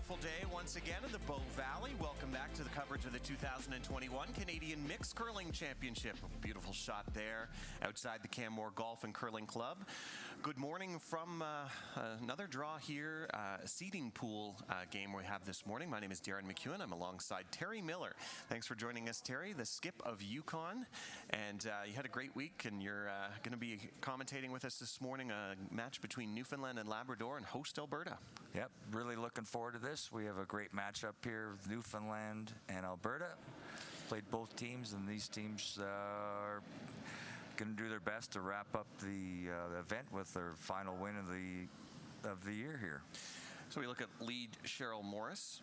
beautiful day once again in the Bow Valley. Welcome back to the coverage of the 2021 Canadian Mixed Curling Championship. A beautiful shot there outside the Canmore Golf and Curling Club. Good morning from another draw here, a seeding pool game we have this morning. My name is Darren McEwen. I'm alongside Terry Miller. Thanks for joining us, Terry, the skip of Yukon. And you had a great week, and you're going to be commentating with us this morning, a match between Newfoundland and Labrador and host Alberta. Yep, really looking forward to this. We have a great matchup here with Newfoundland and Alberta. Played both teams, and these teams are going to do their best to wrap up the event with their final win of the year here. So we look at lead Cheryl Morris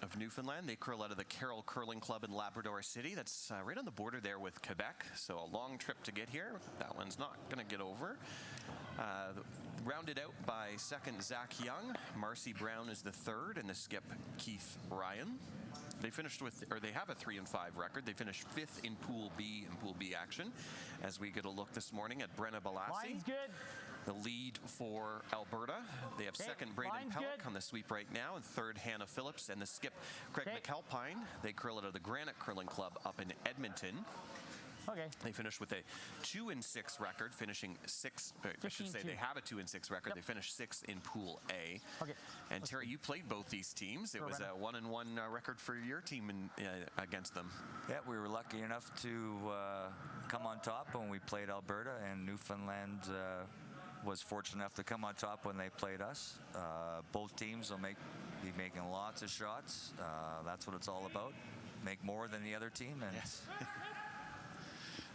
of Newfoundland. They curl out of the Carroll Curling Club in Labrador City. That's right on the border there with Quebec, so a long trip to get here. That one's not going to get over. Rounded out by second Zach Young. Marcy Brown is the third, and the skip Keith Ryan. They finished with, or they have a 3-5 record. They finished fifth in Pool B action. As we get a look this morning at Brenna Balassi. Line's good. The lead for Alberta. They have second Braden Pellick on the sweep right now, and third Hannah Phillips, and the skip Craig McAlpine. They curl out of the Granite Curling Club up in Edmonton. Okay. They finished with a 2-6 record, finishing sixth. I should say they have a 2-6 record. Yep. They finished sixth in Pool A. Okay. And Terry, you played both these teams. It was a 1-1 record for your team against them. Yeah, we were lucky enough to come on top when we played Alberta, and Newfoundland was fortunate enough to come on top when they played us. Both teams will be making lots of shots. That's what it's all about. Make more than the other team. And yes.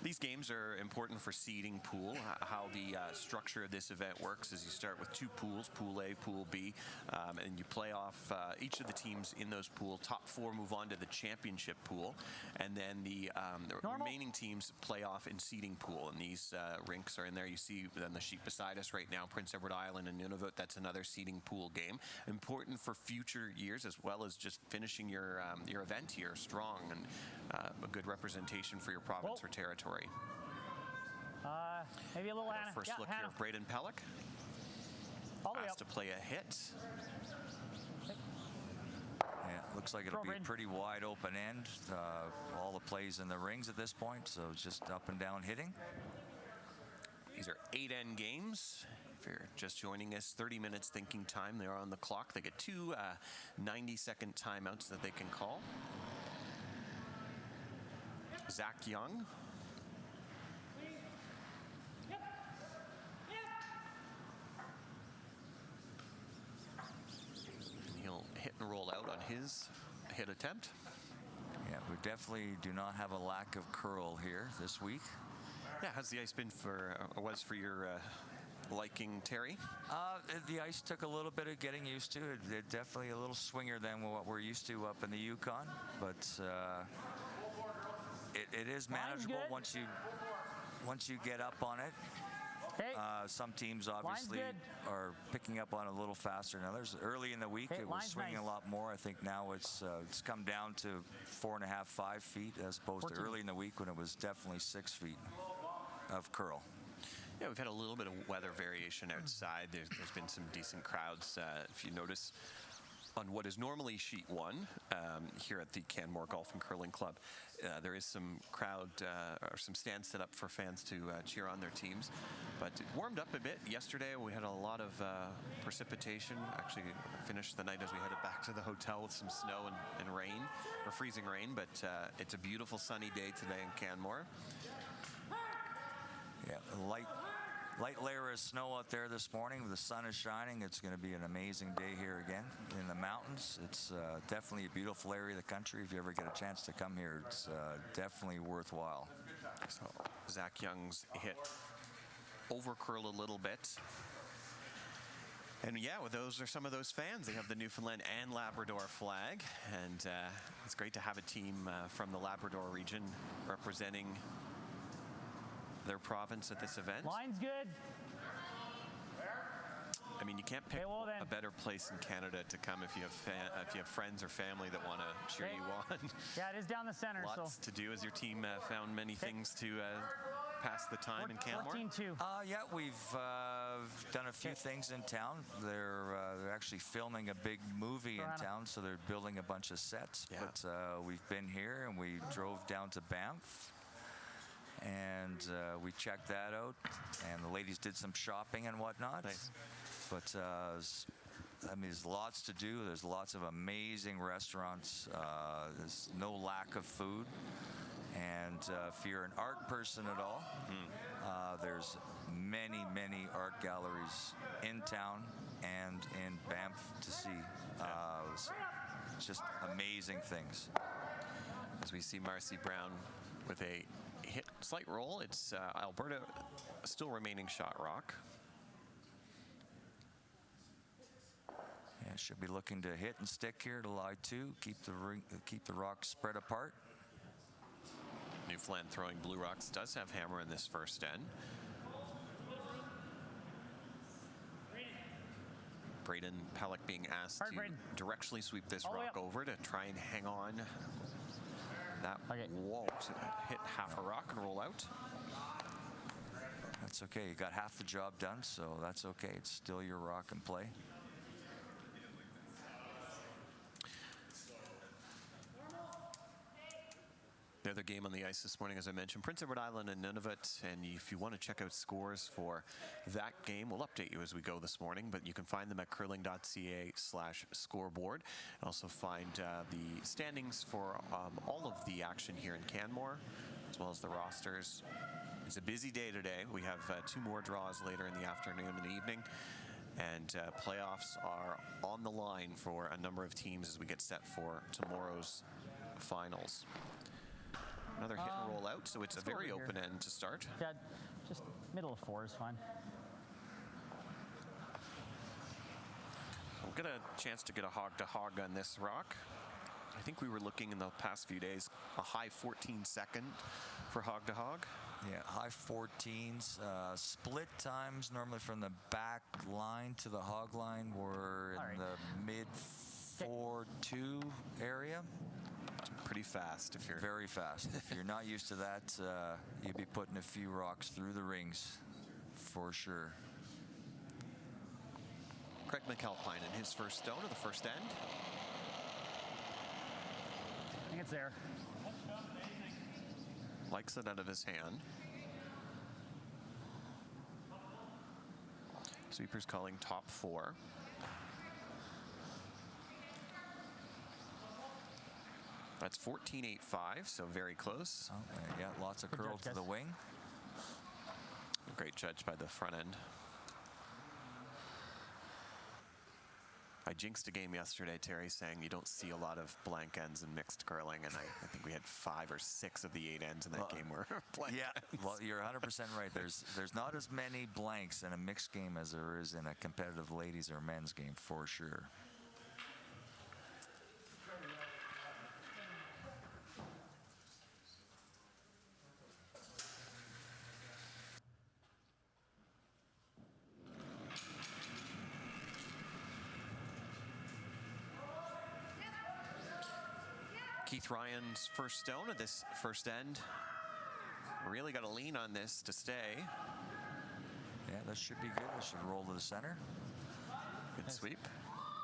These games are important for seeding pool. How the structure of this event works is you start with two pools, Pool A, Pool B, and you play off each of the teams in those pools. Top four move on to the championship pool, and then the remaining teams play off in seeding pool. And these rinks are in there. You see on the sheet beside us right now, Prince Edward Island and Nunavut. That's another seeding pool game. Important for future years, as well as just finishing your event here strong, and a good representation for your province or territory. Maybe a little Hannah. First look here of Braden Pellick. Asked to play a hit. Yeah, looks like it'll be a pretty wide open end. All the plays in the rings at this point, so just up and down hitting. These are 8-end games. If you're just joining us, 30 minutes thinking time. They're on the clock. They get two 90-second timeouts that they can call. Zach Young. He'll hit and roll out on his hit attempt. Yeah, we definitely do not have a lack of curl here this week. Yeah, how's the ice been for your liking, Terry? The ice took a little bit of getting used to. It definitely a little swingier than what we're used to up in the Yukon, but it is manageable once you get up on it. Some teams obviously are picking up on it a little faster than others. Early in the week, it was swinging a lot more. I think now it's come down to 4.5, 5 feet, as opposed to early in the week when it was definitely 6 feet of curl. Yeah, we've had a little bit of weather variation outside. There's been some decent crowds. If you notice, on what is normally sheet one here at the Canmore Golf and Curling Club, there is some crowd or some stands set up for fans to cheer on their teams. But it warmed up a bit yesterday. We had a lot of precipitation. Actually finished the night as we headed back to the hotel with some snow and rain, or freezing rain. But it's a beautiful sunny day today in Canmore. Yeah, light layer of snow out there this morning. The sun is shining. It's going to be an amazing day here again in the mountains. It's definitely a beautiful area of the country. If you ever get a chance to come here, it's definitely worthwhile. So Zach Young's hit over curl a little bit. And yeah, well, those are some of those fans. They have the Newfoundland and Labrador flag. And it's great to have a team from the Labrador region representing their province at this event. Line's good. I mean, you can't pick a better place in Canada to come if you have friends or family that want to cheer you on. Yeah, it is down the center. Lots to do. As your team found many things to pass the time in Canmore? 14-2. Yeah, we've done a few things in town. They're actually filming a big movie in town, so they're building a bunch of sets. Yeah. But we've been here, and we drove down to Banff, and we checked that out. And the ladies did some shopping and whatnot. Nice. But I mean, there's lots to do. There's lots of amazing restaurants. There's no lack of food. And if you're an art person at all, there's many, many art galleries in town and in Banff to see. It's just amazing things. As we see Marcy Brown with a slight roll, it's Alberta still remaining shot rock. Yeah, should be looking to hit and stick here to lie 2. Keep the rocks spread apart. Newfoundland throwing blue rocks does have hammer in this first end. Braden Pellick being asked to directionally sweep this rock over to try and hang on. That won't hit half a rock and roll out. That's okay. You got half the job done, so that's okay. It's still your rock and play. The other game on the ice this morning, as I mentioned, Prince Edward Island and Nunavut. And if you want to check out scores for that game, we'll update you as we go this morning. But you can find them at curling.ca/scoreboard. And also find the standings for all of the action here in Canmore, as well as the rosters. It's a busy day today. We have 2 more draws later in the afternoon and evening. And playoffs are on the line for a number of teams as we get set for tomorrow's finals. Another hit and roll out, so it's a very open end to start. Yeah, just middle of 4 is fine. We'll get a chance to get a hog-to-hog on this rock. I think we were looking in the past few days, a high 14-second for hog-to-hog. Yeah, high 14s. Split times, normally from the back line to the hog line, we're in the mid 4-2 area. Pretty fast if you're... Very fast. If you're not used to that, you'd be putting a few rocks through the rings, for sure. Craig McAlpine in his first stone of the first end. I think it's there. Likes it out of his hand. Sweepers calling top 4. That's 14.85, so very close. Oh, yeah, lots of curl to the wing. Great judge by the front end. I jinxed a game yesterday, Terry, saying you don't see a lot of blank ends in mixed curling, and I think we had 5 or 6 of the 8 ends in that game were blank ends. Well, you're 100% right. There's not as many blanks in a mixed game as there is in a competitive ladies or men's game, for sure. Keith Ryan's first stone of this first end. Really got to lean on this to stay. Yeah, that should be good. This should roll to the center. Good sweep.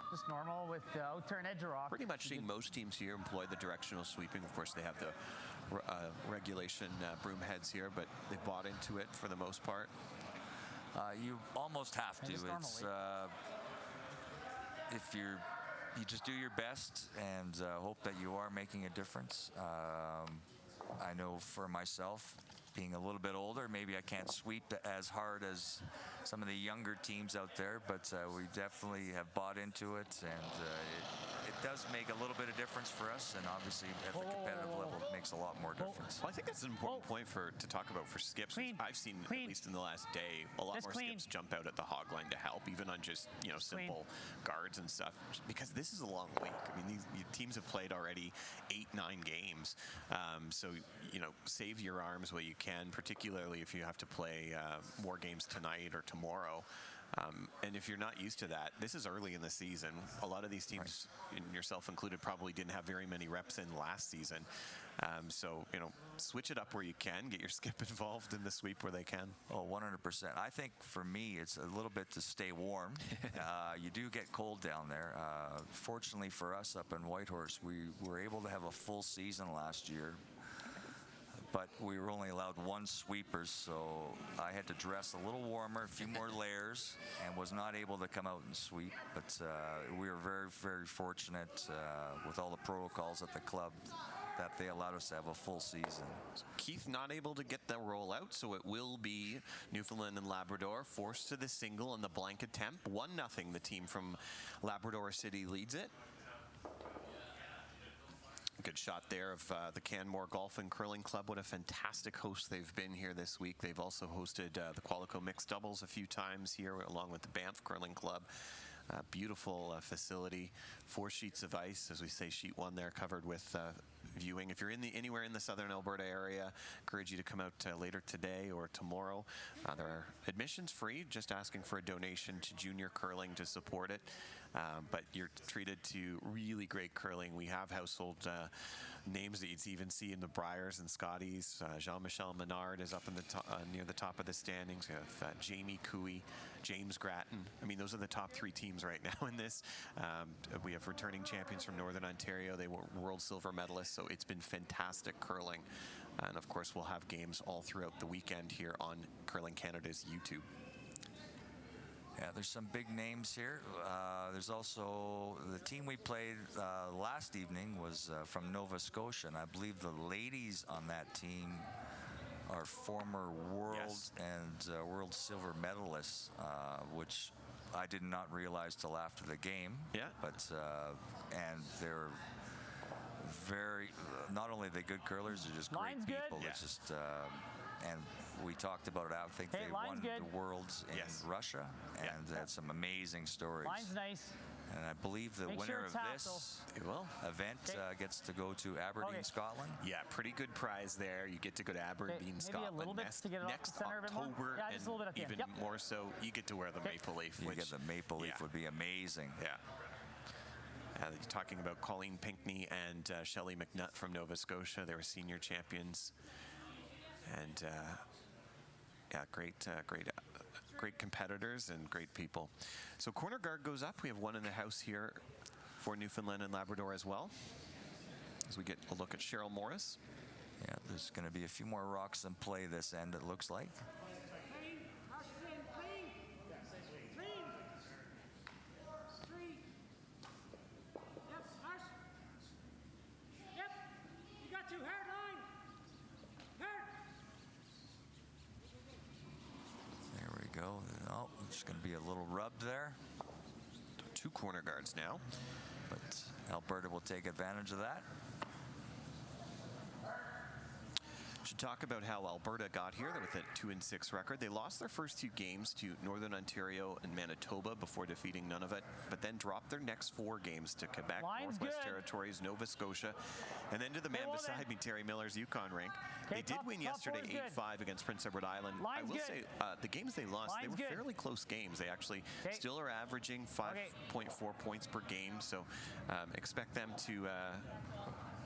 Just normal with out-turn edge or off. Pretty much seeing most teams here employ the directional sweeping. Of course, they have the regulation broom heads here, but they've bought into it for the most part. You almost have to. It's if you just do your best and hope that you are making a difference. I know for myself, being a little bit older, maybe I can't sweep as hard as some of the younger teams out there, but we definitely have bought into it, and it does make a little bit of difference for us, and obviously at the competitive level, it makes a lot more difference. Well, I think that's an important point to talk about for skips. I've seen, at least in the last day, a lot more skips jump out at the hog line to help, even on just simple guards and stuff, because this is a long week. I mean, these teams have played already 8-9 games, so save your arms while you can, particularly if you have to play more games tonight or tomorrow. And if you're not used to that, this is early in the season. A lot of these teams, and yourself included, probably didn't have very many reps in last season. So, switch it up where you can. Get your skip involved in the sweep where they can. Oh, 100%. I think for me, it's a little bit to stay warm. You do get cold down there. Fortunately for us up in Whitehorse, we were able to have a full season last year. But we were only allowed one sweeper, so I had to dress a little warmer, a few more layers, and was not able to come out and sweep. But we were very, very fortunate with all the protocols at the club that they allowed us to have a full season. Keith not able to get the roll out, so it will be Newfoundland and Labrador forced to the single in the blank attempt. 1-0, the team from Labrador City leads it. Good shot there of the Canmore Golf and Curling Club. What a fantastic host they've been here this week. They've also hosted the Qualico Mixed Doubles a few times here, along with the Banff Curling Club. Beautiful facility, 4 sheets of ice, as we say, sheet 1 there covered with viewing. If you're anywhere in the southern Alberta area, encourage you to come out later today or tomorrow. There are admissions free, just asking for a donation to Junior Curling to support it. But you're treated to really great curling. We have household names that you'd even see in the Briars and Scotties. Jean-Michel Menard is up in the near the top of the standings. We have Jamie Cooey, James Grattan. I mean, those are the top 3 teams right now in this. We have returning champions from Northern Ontario. They were world silver medalists, so it's been fantastic curling. And of course, we'll have games all throughout the weekend here on Curling Canada's YouTube. Yeah, there's some big names here. There's also the team we played last evening was from Nova Scotia, and I believe the ladies on that team are former world and world silver medalists, which I did not realize till after the game. Yeah. But and they're very not only the good curlers, they're just great people. Yeah. It's just and we talked about it. I think they won the Worlds in Russia, and had some amazing stories. Line's nice. And I believe the winner of this event gets to go to Aberdeen, Scotland. Yeah, pretty good prize there. You get to go to Aberdeen, Scotland. A little bit to get it next off the center October, just a little bit at the even end. more so, you get to wear the maple leaf. You get the maple leaf would be amazing. Yeah. You're talking about Colleen Pinkney and Shelley McNutt from Nova Scotia. They were senior champions. And great competitors and great people. So corner guard goes up. We have one in the house here for Newfoundland and Labrador as well, as we get a look at Cheryl Morris. Yeah, there's going to be a few more rocks in play this end, it looks like. There's going to be a little rub there. 2 corner guards now. But Alberta will take advantage of that. Should talk about how Alberta got here with a 2-6 record. They lost their first 2 games to Northern Ontario and Manitoba before defeating Nunavut, but then dropped their next 4 games to Quebec, Northwest Territories, Nova Scotia, and then to the man beside me, Terry Miller's Yukon rink. They did win yesterday 8-5 against Prince Edward Island. I will say the games they lost, they were fairly close games. They actually still are averaging 5.4 points per game, so expect them to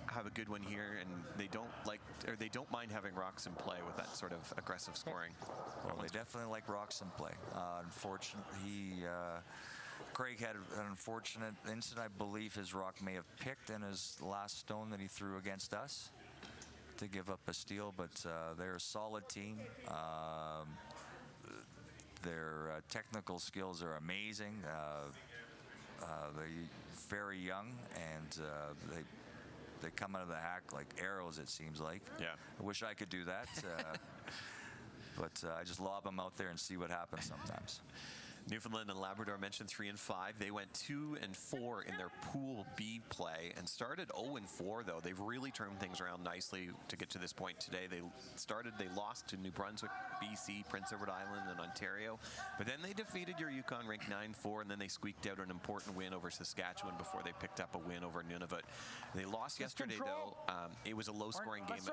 have a good one here, and they don't mind having rocks in play with that sort of aggressive scoring. Well, they definitely like rocks in play. Unfortunately, Craig had an unfortunate incident. I believe his rock may have picked in his last stone that he threw against us to give up a steal, but they're a solid team. Their technical skills are amazing. They're very young, and they come out of the hack like arrows, it seems like. Yeah. I wish I could do that. But I just lob them out there and see what happens sometimes. Newfoundland and Labrador mentioned 3-5. They went 2-4 in their Pool B play and started 0-4 though. They've really turned things around nicely to get to this point today. They lost to New Brunswick, BC, Prince Edward Island, and Ontario, but then they defeated your Yukon rink 9-4, and then they squeaked out an important win over Saskatchewan before they picked up a win over Nunavut. They lost yesterday though. It was a low-scoring game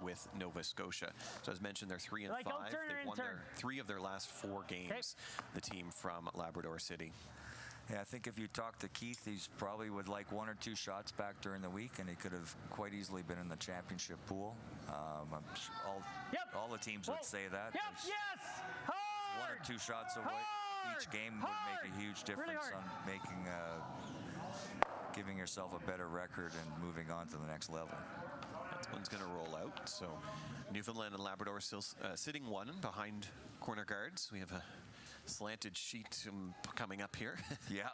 with Nova Scotia. So as mentioned, they're 3-5. They've won 3 of their last 4 games. The team game from Labrador City. Yeah, I think if you talk to Keith, he's probably would like 1 or 2 shots back during the week, and he could have quite easily been in the championship pool. All the teams would say that. Yep, yes! Hard! 1 or 2 shots away each game would make a huge difference on making, giving yourself a better record and moving on to the next level. That one's going to roll out. So Newfoundland and Labrador still sitting 1 behind corner guards. We have a slanted sheet coming up here. Yeah.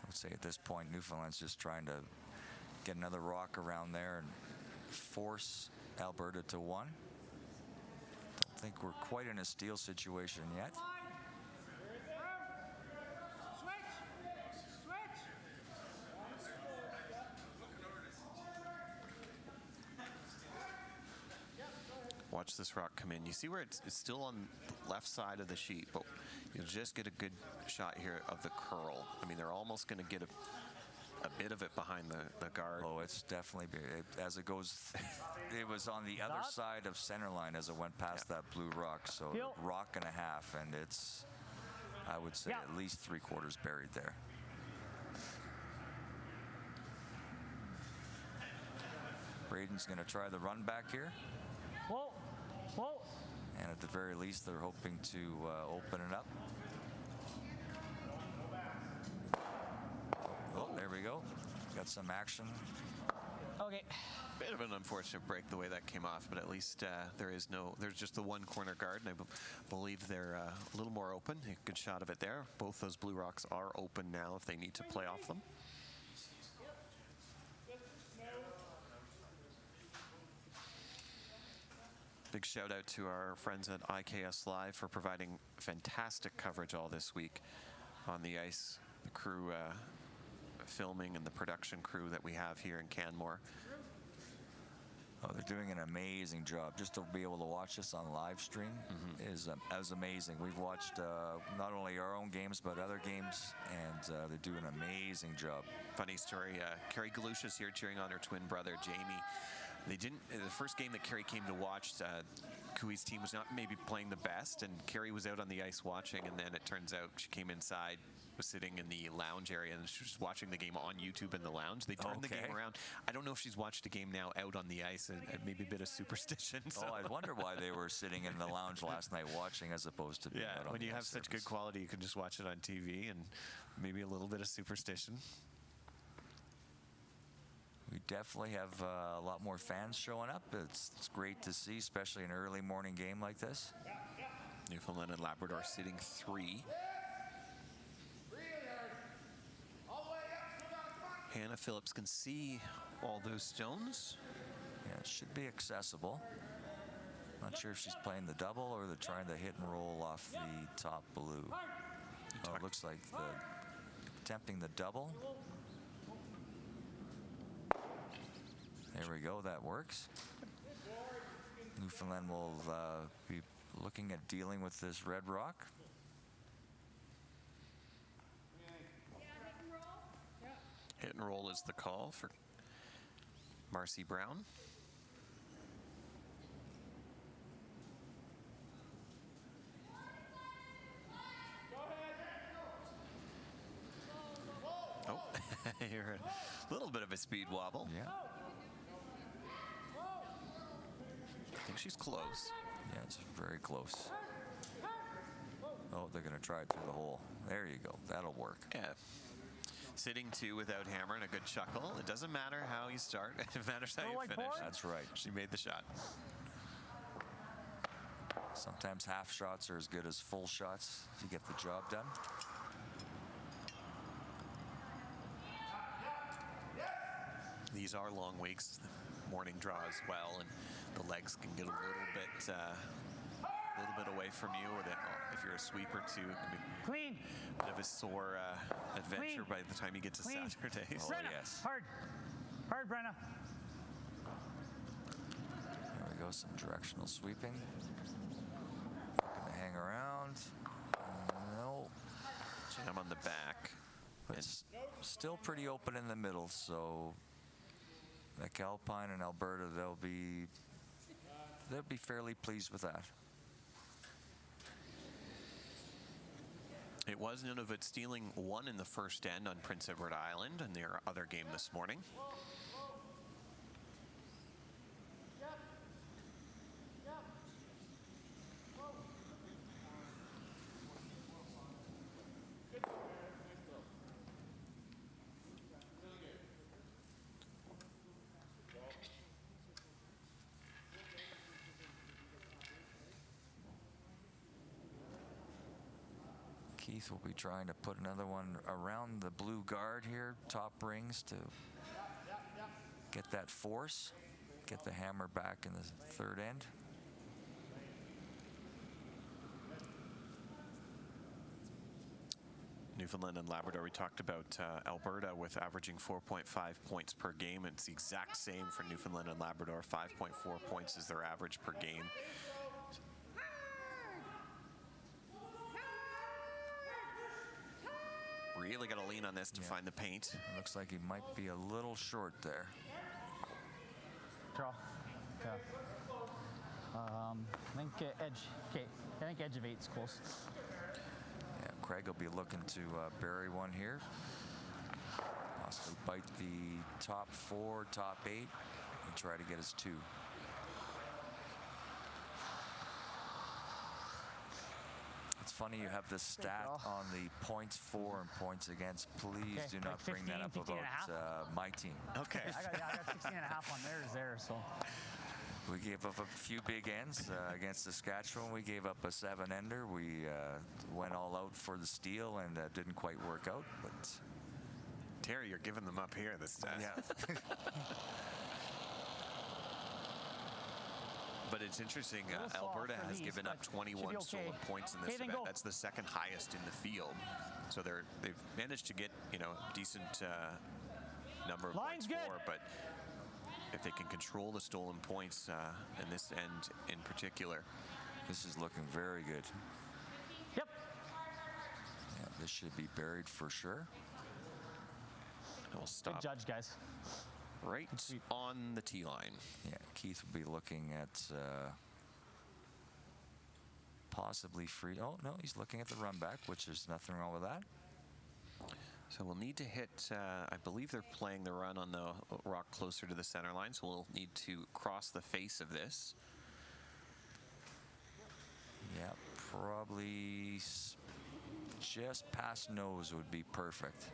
I would say at this point, Newfoundland's just trying to get another rock around there and force Alberta to 1. Don't think we're quite in a steal situation yet. Watch this rock come in. You see where it's still on the left side of the sheet, but you'll just get a good shot here of the curl. I mean, they're almost going to get a bit of it behind the guard. Oh, it's definitely, as it goes, it was on the other side of center line as it went past that blue rock. So rock and a half, and it's, I would say, at least 3/4 buried there. Braden's going to try the run back here. Whoa, whoa. And at the very least, they're hoping to open it up. Oh, there we go. Got some action. Okay. Bit of an unfortunate break the way that came off, but at least there's just the 1 corner guard, and I believe they're a little more open. A good shot of it there. Both those blue rocks are open now if they need to play off them. Big shout out to our friends at IKS Live for providing fantastic coverage all this week on the ice. The crew filming and the production crew that we have here in Canmore. Oh, they're doing an amazing job. Just to be able to watch this on live stream is amazing. We've watched not only our own games but other games, and they do an amazing job. Funny story, Carrie Galusha's here cheering on her twin brother, Jamie. They didn't, the first game that Carrie came to watch, Cooey's team was not maybe playing the best, and Carrie was out on the ice watching, and then it turns out she came inside, was sitting in the lounge area, and she was watching the game on YouTube in the lounge. They turned the game around. I don't know if she's watched a game now out on the ice, and maybe a bit of superstition. So. Oh, I wonder why they were sitting in the lounge last night watching as opposed to being out on when you have ice such good quality, you can just watch it on TV, and maybe a little bit of superstition. We definitely have a lot more fans showing up. It's great to see, especially an early morning game like this. Newfoundland and Labrador sitting 3. Hannah Phillips can see all those stones. Yeah, it should be accessible. Not sure if she's playing the double or they're trying to hit and roll off the top blue. Oh, it looks like attempting the double. There we go, that works. Newfoundland will be looking at dealing with this red rock. Hit and roll is the call for Marcy Brown. Oh, you're a little bit of a speed wobble. Yeah. I think she's close. Yeah, it's very close. Oh, they're going to try it through the hole. There you go. That'll work. Yeah. Sitting 2 without hammer and a good chuckle. It doesn't matter how you start. It matters how you finish. That's right. She made the shot. Sometimes half shots are as good as full shots to get the job done. These are long weeks. The morning draw as well, and the legs can get a little bit away from you, or if you're a sweeper too, it can be Clean. a bit of a sore adventure by the time you get to Clean. Saturdays. Oh, Brenna, yes. hard. Hard, Brenna. There we go, some directional sweeping. Looking to hang around. No. Jam on the back. But it's still pretty open in the middle, so McAlpine and Alberta, they'll be fairly pleased with that. It was Nunavut stealing one in the first end on Prince Edward Island in their other game this morning. Keith will be trying to put another one around the blue guard here, top rings, to get that force, get the hammer back in the third end. Newfoundland and Labrador, we talked about Alberta with averaging 4.5 points per game. It's the exact same for Newfoundland and Labrador. 5.4 points is their average per game. Really got to lean on this to find the paint. Looks like he might be a little short there. Draw. Yeah. I think edge. Okay. I think edge of 8's close. Yeah, Craig will be looking to bury one here. Possibly bite the top 4, top 8, and try to get his 2. It's funny you have the stat on the points for and points against. Please do not bring that up about my team. Okay. I got 16 and a half on theirs there, so. We gave up a few big ends against Saskatchewan. We gave up a 7-ender. We went all out for the steal and didn't quite work out. But Terry, you're giving them up here this time. yeah. But it's interesting, Alberta has given up 21 stolen points in this event. That's the second highest in the field. So they've managed to get, a decent number of points for, but if they can control the stolen points in this end in particular. This is looking very good. Yep. Yeah, this should be buried for sure. We'll stop. Good judge, guys. Right on the tee line. Yeah, Keith will be looking at possibly free. Oh, no, he's looking at the run back, which there's nothing wrong with that. So we'll need to hit, I believe they're playing the run on the rock closer to the center line, so we'll need to cross the face of this. Yeah, probably just past nose would be perfect.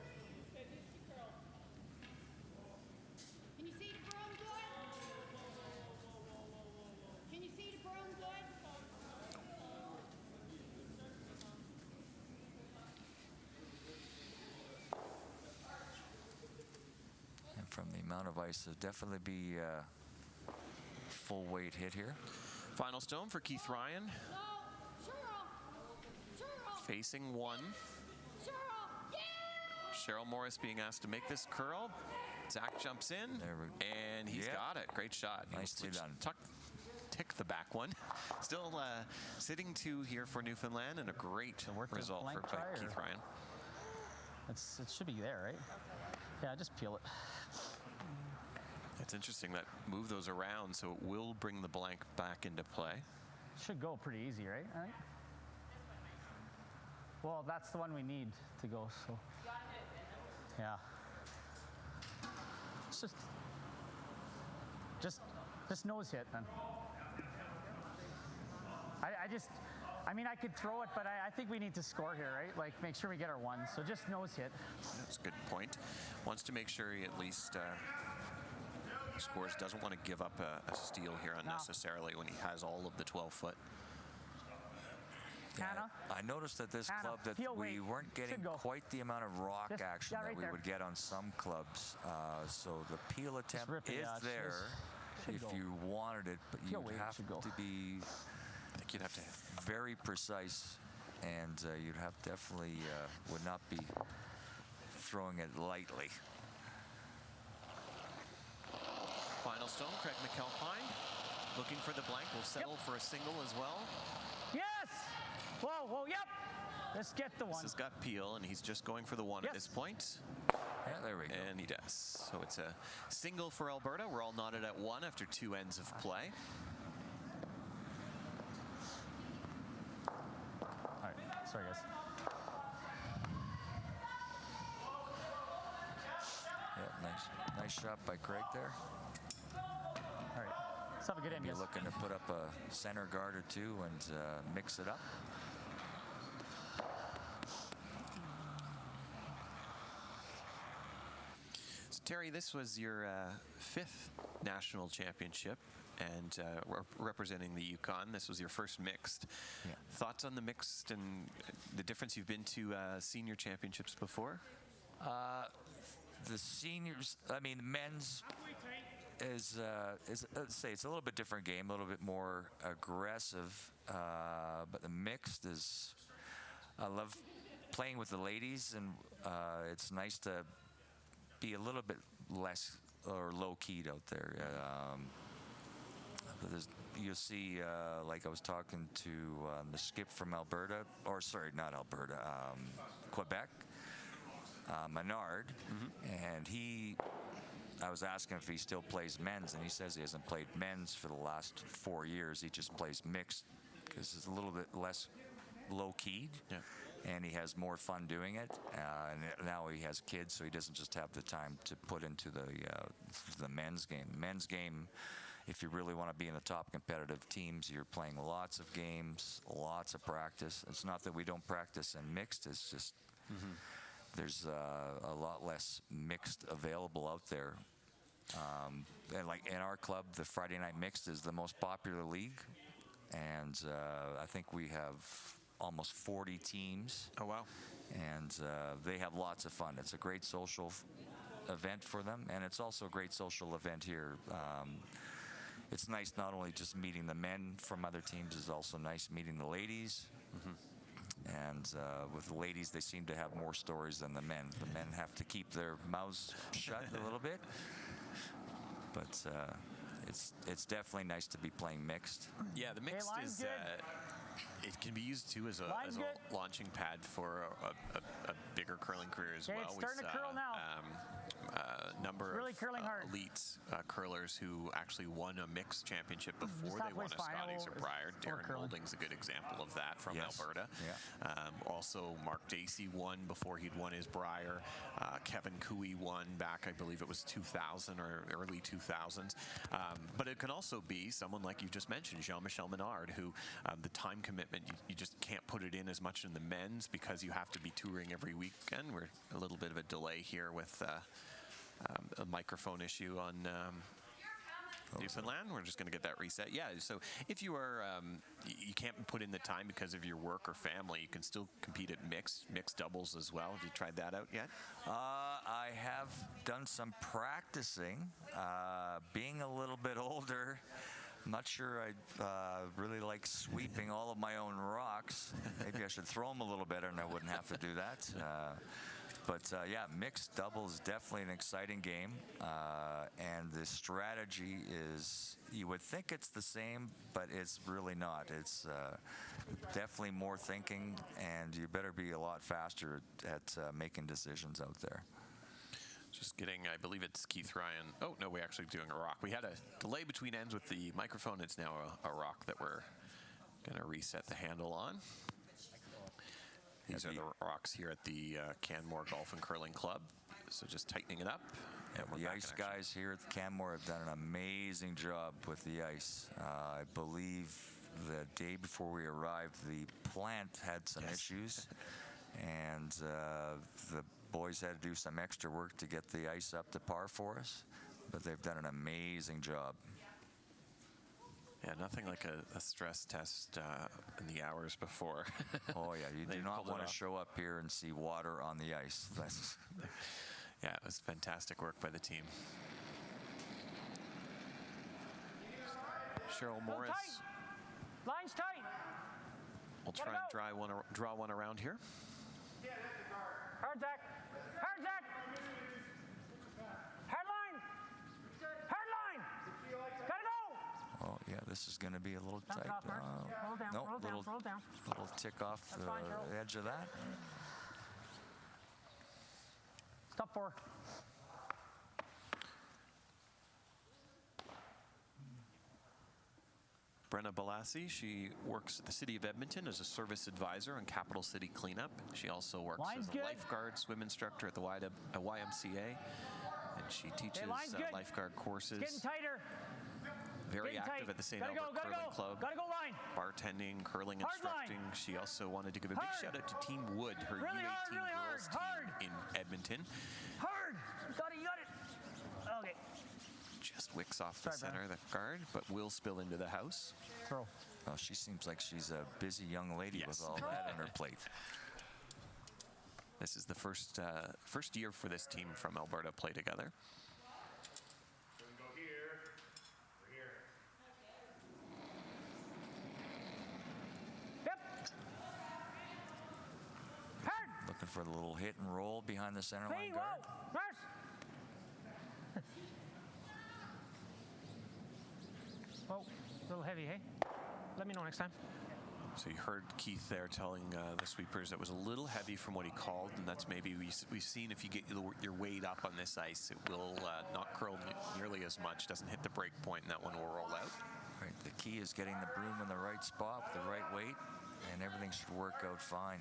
From the amount of ice, there'll definitely be full weight hit here. Final stone for Keith Ryan. Facing one. Cheryl Morris being asked to make this curl. Zach jumps in, and he's got it. Great shot. Nicely done. Tick the back one. Still sitting 2 here for Newfoundland, and a great result for Keith Ryan. It should be there, right? Yeah, just peel it. It's interesting that move those around, so it will bring the blank back into play. Should go pretty easy, right? I think. Well, that's the one we need to go, so. Yeah. It's just nose hit then. I mean, I could throw it, but I think we need to score here, right? Like, make sure we get our one. So just nose hit. That's a good point. Wants to make sure he at least scores. Doesn't want to give up a steal here unnecessarily when he has all of the 12-foot. Yeah, I noticed at this club that we weren't getting quite the amount of rock action that we would get on some clubs. So the peel attempt is there if you wanted it, but you'd have to be I think you'd have to very precise, and you'd have definitely would not be throwing it lightly. Final stone, Craig McAlpine looking for the blank. Will settle for a single as well. Yes! Whoa, yep! Just get the one. This has got Peel, and he's just going for the one at this point. Yeah, there we go. And he does. So it's a single for Alberta. We're all knotted at 1 after 2 ends of play. All right, sorry guys. Yeah, nice shot by Craig there. All right, let's have a good end. You're looking to put up a center guard or two and mix it up. So Terry, this was your 5th national championship, and representing the Yukon. This was your first mixed. Yeah. Thoughts on the mixed and the difference? You've been to senior championships before? The seniors, I mean, men's is let's say it's a little bit different game, a little bit more aggressive. But the mixed is, I love playing with the ladies, and it's nice to be a little bit less or low-keyed out there. You'll see, like I was talking to the skip from Alberta, or sorry, not Alberta, Quebec, Menard, and I was asking if he still plays men's, and he says he hasn't played men's for the last 4 years. He just plays mixed because it's a little bit less low-keyed. Yeah. And he has more fun doing it. And now he has kids, so he doesn't just have the time to put into the men's game. Men's game, if you really want to be in the top competitive teams, you're playing lots of games, lots of practice. It's not that we don't practice in mixed. It's just there's a lot less mixed available out there. And like in our club, the Friday night mixed is the most popular league, and I think we have almost 40 teams. Oh, wow. And they have lots of fun. It's a great social event for them, and it's also a great social event here. It's nice not only just meeting the men from other teams, it's also nice meeting the ladies. And with the ladies, they seem to have more stories than the men. The men have to keep their mouths shut a little bit. But it's definitely nice to be playing mixed. Yeah, the mixed is... it can be used too as a launching pad for a bigger curling career as well. It's starting to curl now. Number really of curling hard. elite curlers who actually won a mixed championship before they won a Scotties or Briar. Darren Holding's a good example of that from Alberta. Yeah. Also, Mark Dacey won before he'd won his Briar. Kevin Cooey won back, I believe it was 2000 or early 2000s. But it can also be someone like you just mentioned, Jean-Michel Menard, who the time commitment, you just can't put it in as much in the men's because you have to be touring every weekend. We're a little bit of a delay here with a microphone issue on Newfoundland. We're just going to get that reset. Yeah, so if you are, you can't put in the time because of your work or family, you can still compete at mixed doubles as well. Have you tried that out yet? I have done some practicing. Being a little bit older, I'm not sure I really like sweeping all of my own rocks. Maybe I should throw them a little better and I wouldn't have to do that. But yeah, mixed double is definitely an exciting game. And the strategy is, you would think it's the same, but it's really not. It's definitely more thinking, and you better be a lot faster at making decisions out there. Just getting, I believe it's Keith Ryan. Oh, no, we're actually doing a rock. We had a delay between ends with the microphone. It's now a rock that we're going to reset the handle on. These are the rocks here at the Canmore Golf and Curling Club. So just tightening it up. And the ice guys here at Canmore have done an amazing job with the ice. I believe the day before we arrived, the plant had some issues, and the boys had to do some extra work to get the ice up to par for us, but they've done an amazing job. Yeah, nothing like a stress test in the hours before. Oh yeah, you do not want to show up here and see water on the ice. Yeah, it was fantastic work by the team. Cheryl Morris. Tight. Line's tight. We'll try and draw one around here. Hard, Zach. Hard, Zach. Hard line. Hard line. Gotta go. Oh yeah, this is going to be a little Bounce tight. off, Mark. Roll down, Nope, roll down, little, roll down. little tick off That's fine, Joe. the edge of that. Stop 4. Brenna Balassi, she works at the City of Edmonton as a service advisor on Capital City Cleanup. She also works Line's as a good. lifeguard, swim instructor at the YMCA, and she teaches lifeguard courses. It's getting tighter. Very Getting active tight. at the St. Gotta Albert go, Curling Club. Gotta go line. Bartending, curling Hard instructing. line. She also wanted to give a big Hard. shout out to Team Wood, her Really U18 hard, really girls hard. team in Edmonton. Hard. You got it. Okay. Just wicks off the Sorry, center of the guard, but will spill into the house. Throw. Oh, she seems like she's a busy young lady with all that on her plate. This is the first year for this team from Alberta play together. Yep. Hard. Looking for the little hit and roll behind the center line Hey, guard. whoa. Marsh. Whoa. A little heavy, hey? Let me know next time. So you heard Keith there telling the sweepers it was a little heavy from what he called, and that's maybe we've seen if you get your weight up on this ice, it will not curl nearly as much, doesn't hit the break point, and that one will roll out. Right, the key is getting the broom in the right spot with the right weight, and everything should work out fine.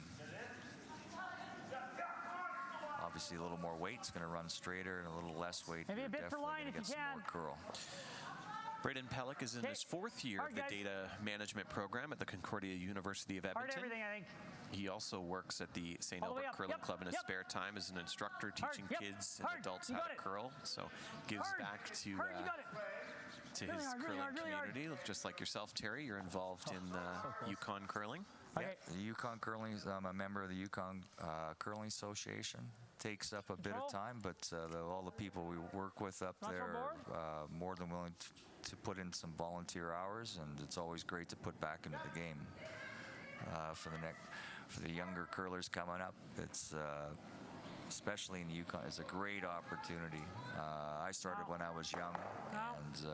Obviously, a little more weight's going to run straighter, and a little less weight, Maybe a you're bit for definitely line going to if get you some more curl. Braden Pellick is in his 4th year of the data management program at the Concordia University of Edmonton. Hard everything, I think. He also works at the St. Albert Curling Club in his spare time as an instructor teaching kids and adults how to curl. So gives back to his curling community. Just like yourself, Terry, you're involved in Yukon Curling. Okay. Yeah, the Yukon Curling, I'm a member of the Yukon Curling Association. Takes up a bit of time, but all the people we work with up there are more than willing to put in some volunteer hours, and it's always great to put back into the game for the younger curlers coming up. It's especially in the Yukon, it's a great opportunity. I started when I was young, and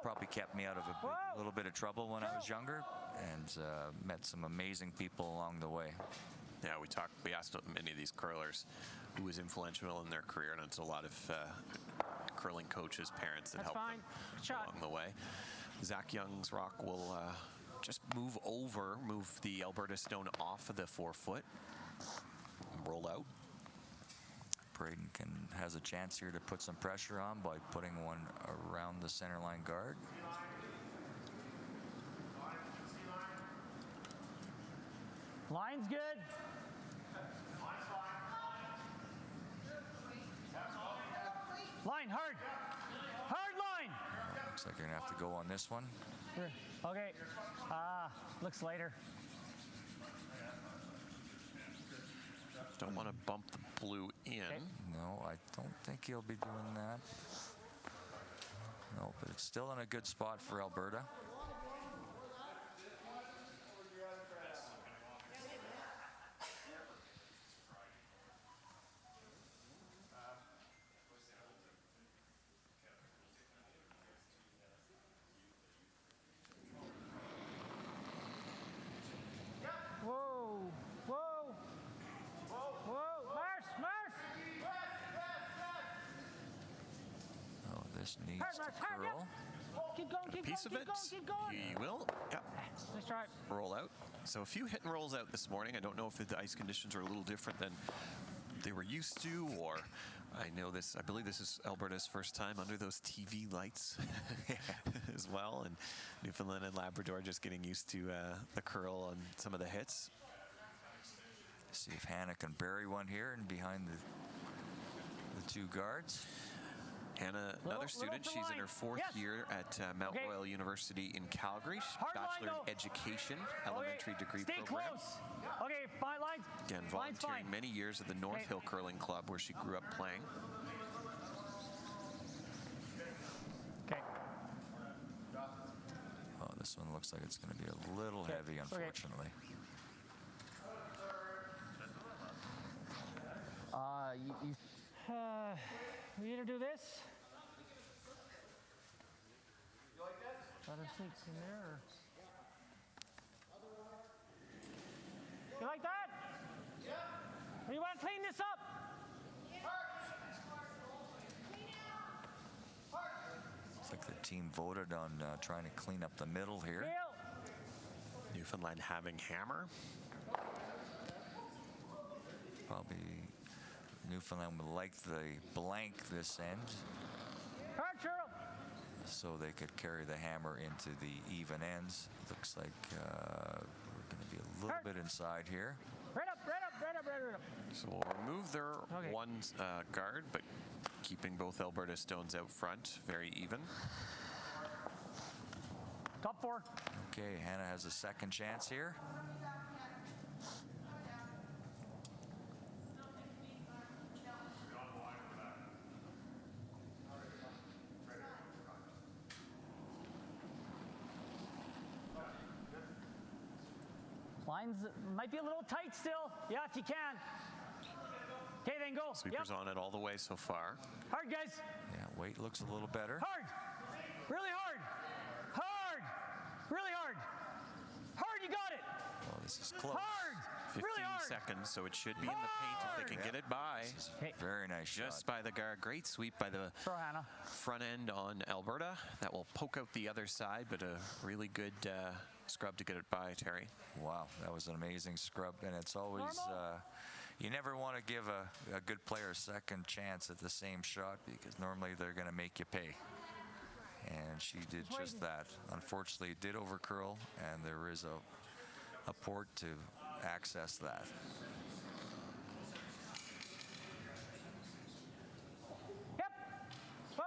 probably kept me out of a little bit of trouble when I was younger, and met some amazing people along the way. Yeah, we asked many of these curlers who was influential in their career, and it's a lot of curling coaches, parents that helped them along the way. Zach Young's rock will just move the Alberta stone off of the 4-foot, roll out. Braden has a chance here to put some pressure on by putting one around the center line guard. Line's good. Line, hard. Hard line. Looks like you're going to have to go on this one. Okay. Looks lighter. Don't want to bump the blue in. Okay. No, I don't think he'll be doing that. No, but it's still in a good spot for Alberta. Needs to curl. Keep going, Piece of it. He will. Yeah. Nice try. Roll out. So a few hit and rolls out this morning. I don't know if the ice conditions are a little different than they were used to, or I believe this is Alberta's first time under those TV lights as well, and Newfoundland and Labrador just getting used to the curl and some of the hits. See if Hannah can bury one here and behind the two guards. Hannah, another student, she's in her 4th year at Mount Royal University in Calgary. Bachelor in Education, elementary degree program. Stay close. Okay, fine lines. Again, volunteering many years at the North Hill Curling Club where she grew up playing. Okay. Oh, this one looks like it's going to be a little heavy, unfortunately. We either do this. You like this? Other seats in there. Or... You like that? Yeah. Or you want to clean this up? Looks like the team voted on trying to clean up the middle here. Newfoundland having hammer. Probably Newfoundland would like the blank this end, so they could carry the hammer into the even ends. Looks like we're going to be a little bit inside here. Right up. So we'll remove their one guard, but keeping both Alberta stones out front, very even. Top 4. Okay, Hannah has a second chance here. Lines might be a little tight still. Yeah, if you can. Okay, then go. Sweepers on it all the way so far. Hard, guys. Yeah, weight looks a little better. Hard. Really hard. Hard. Really hard. Hard, you got it. Oh, this is close. Hard. 15 really hard. seconds, so it should be in the paint if they can get it by. Very nice shot. Just by the guard. Great sweep by the front end on Alberta. That will poke out the other side, but a really good scrub to get it by, Terry. Wow, that was an amazing scrub, and it's always you never want to give a good player a second chance at the same shot, because normally they're going to make you pay, and she did just that. Unfortunately, it did over curl, and there is a port to access that. Yep. Whoa.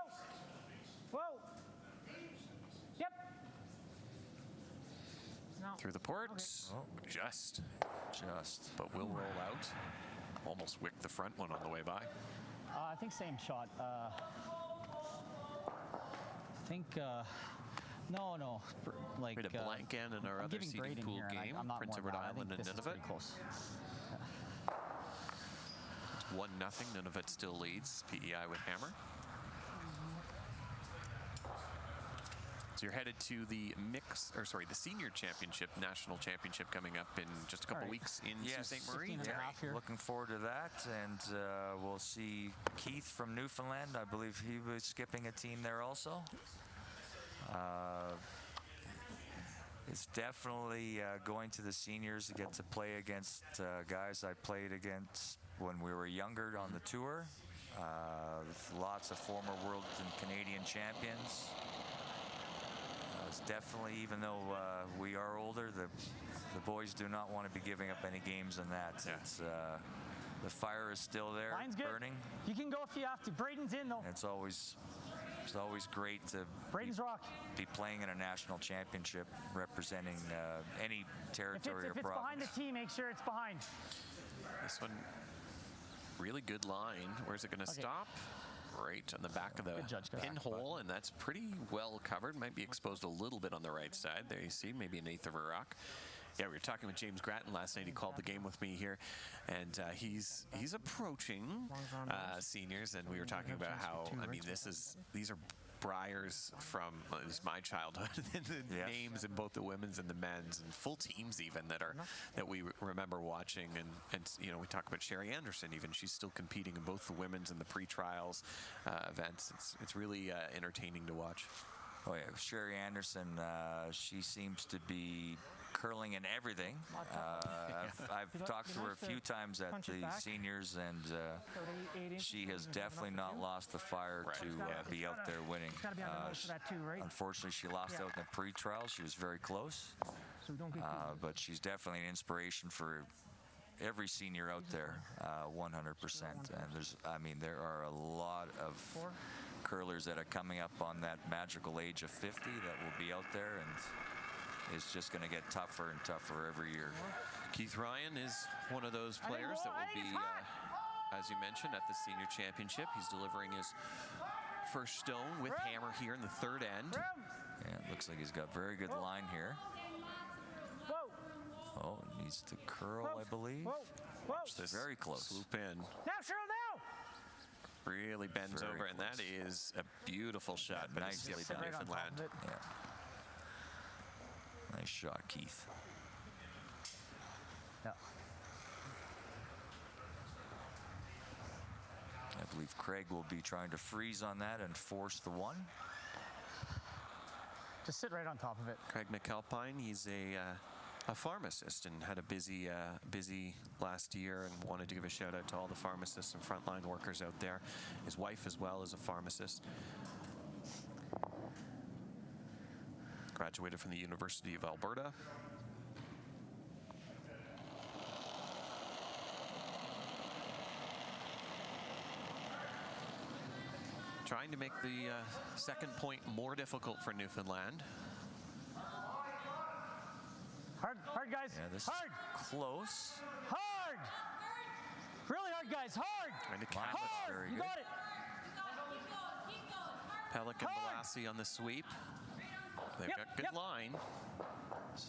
Whoa. Yep. No. Through the port. Okay. Oh. Just. But will roll out. Almost wicked the front one on the way by. I think same shot. I think, no. Like, we had a blank end in our other seeding pool game. Prince Edward Island and Nunavut. Close. 1-0. Nunavut still leads. PEI with hammer. So you're headed to the the senior championship, national championship coming up in just a couple weeks in Sault Ste. Marie. Yeah, looking forward to that, and we'll see Keith from Newfoundland. I believe he was skipping a team there also. It's definitely going to the seniors to get to play against guys I played against when we were younger on the tour. Lots of former world and Canadian champions. It's definitely, even though we are older, the boys do not want to be giving up any games in that. Yeah. It's the fire is still there, burning. You can go if you have to. Braden's in though. And it's always great to be playing in a national championship, representing any territory or province. If it's behind the tee, make sure it's behind. This one, really good line. Where's it going to stop? Right on the back of the pinhole, and that's pretty well covered. Might be exposed a little bit on the right side. There you see, maybe an eighth of a rock. Yeah, we were talking with James Grattan last night. He called the game with me here, and he's approaching seniors, and we were talking about how, I mean, these are Briars from at least my childhood. The names in both the women's and the men's, and full teams even that we remember watching. And you know, we talk about Sherry Anderson. Even she's still competing in both the women's and the pre-trials events. It's really entertaining to watch. Oh yeah, Sherry Anderson. She seems to be curling in everything. I've talked to her a few times at the seniors, and she has definitely not lost the fire to be out there winning. Unfortunately, she lost out in the pre-trials. She was very close, but she's definitely an inspiration for every senior out there, 100%. And there are a lot of curlers that are coming up on that magical age of 50 that will be out there, and it's just going to get tougher and tougher every year. Keith Ryan is one of those players that will be, as you mentioned, at the senior championship. He's delivering his first stone with hammer here in the third end. Yeah, it looks like he's got very good line here. Oh, needs to curl, I believe. Watch this. Very close. Swoop in. Now, Cheryl, now! Really bends over, and that is a beautiful shot. Nicely done, Newfoundland. Nice shot, Keith. Yeah. I believe Craig will be trying to freeze on that and force the one. Just sit right on top of it. Craig McAlpine, he's a pharmacist and had a busy last year, and wanted to give a shout out to all the pharmacists and frontline workers out there. His wife as well is a pharmacist. Graduated from the University of Alberta. Trying to make the second point more difficult for Newfoundland. Hard, guys. Yeah, this hard. Is close. Hard. Really hard, guys. Hard. Trying to Line looks Hard. very You good. got it. Pelican Hard. Balassi on the sweep. They've Yep, got good yep. line.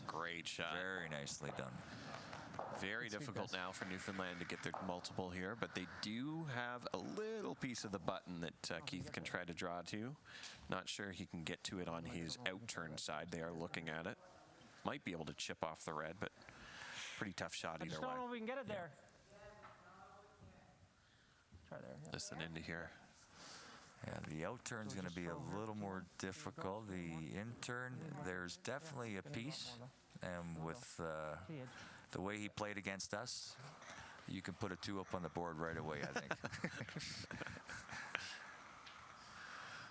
Great shot. Very nicely done. Very Sweep, difficult guys. now for Newfoundland to get their multiple here, but they do have a little piece of the button that Keith can try to draw to. Not sure he can get to it on his out-turn side. They are looking at it. Might be able to chip off the red, but pretty tough shot I either just way. don't know if we can get it there. Try there. Yeah. Listen into here. Yeah, the out turn's going to be a little more difficult. The in turn, there's definitely a piece, and with the way he played against us, you can put a 2 up on the board right away, I think.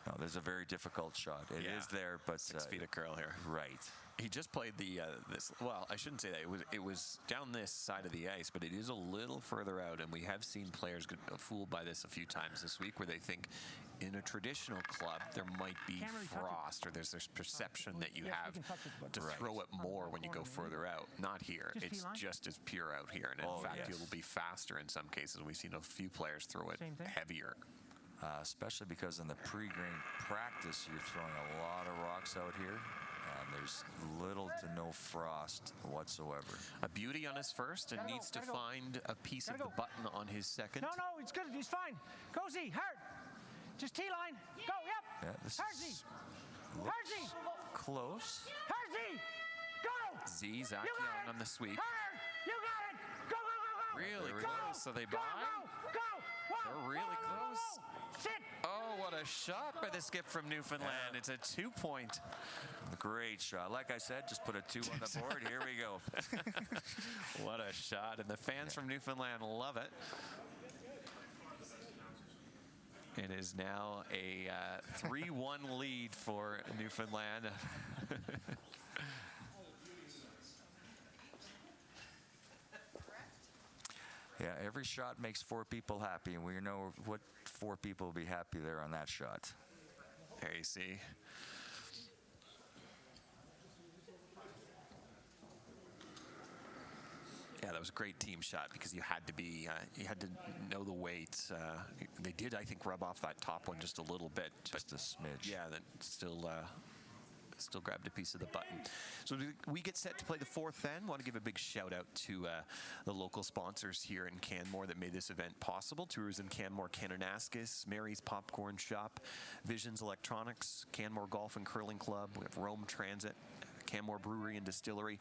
No, there's a very difficult shot. It is there, but 6 feet of curl here. Right. He just played the well, I shouldn't say that. It was down this side of the ice, but it is a little further out, and we have seen players get fooled by this a few times this week, where they think in a traditional club there might be frost, or there's this perception that you have to throw it more when you go further out. Not here. It's just as pure out here, and in fact, it'll be faster in some cases. We've seen a few players throw it heavier. Especially because in the pre-game practice, you're throwing a lot of rocks out here. There's little to no frost whatsoever. A beauty on his first, and needs to find a piece of the button on his second. No, it's good. He's fine. Go, Z. Hard. Just T-line. Go, yep. Yeah, this Hard, Z. is Hard, Z. close. Hard, Z. Go. Z, Zach You got Young it. on the sweep. Hard. You got it. Go, go, go, go. Really Go. close, so they Go, buy? go. Whoa. They're really Whoa, whoa, whoa, close. whoa. Sit. Oh, what a shot by the skip from Newfoundland. It's a 2-point. Great shot. Like I said, just put a 2 on the board. Here we go. What a shot. And the fans from Newfoundland love it. It is now a 3-1 lead for Newfoundland. Yeah, every shot makes 4 people happy, and we know what 4 people will be happy there on that shot. There you see. Yeah, that was a great team shot because you had to be, you had to know the weights. They did, I think, rub off that top one just a little bit. Just a smidge. Yeah, that still grabbed a piece of the button. So we get set to play the fourth then. Want to give a big shout out to the local sponsors here in Canmore that made this event possible. Tours in Canmore, Kananaskis, Mary's Popcorn Shop, Visions Electronics, Canmore Golf and Curling Club. We have Rome Transit, Canmore Brewery and Distillery.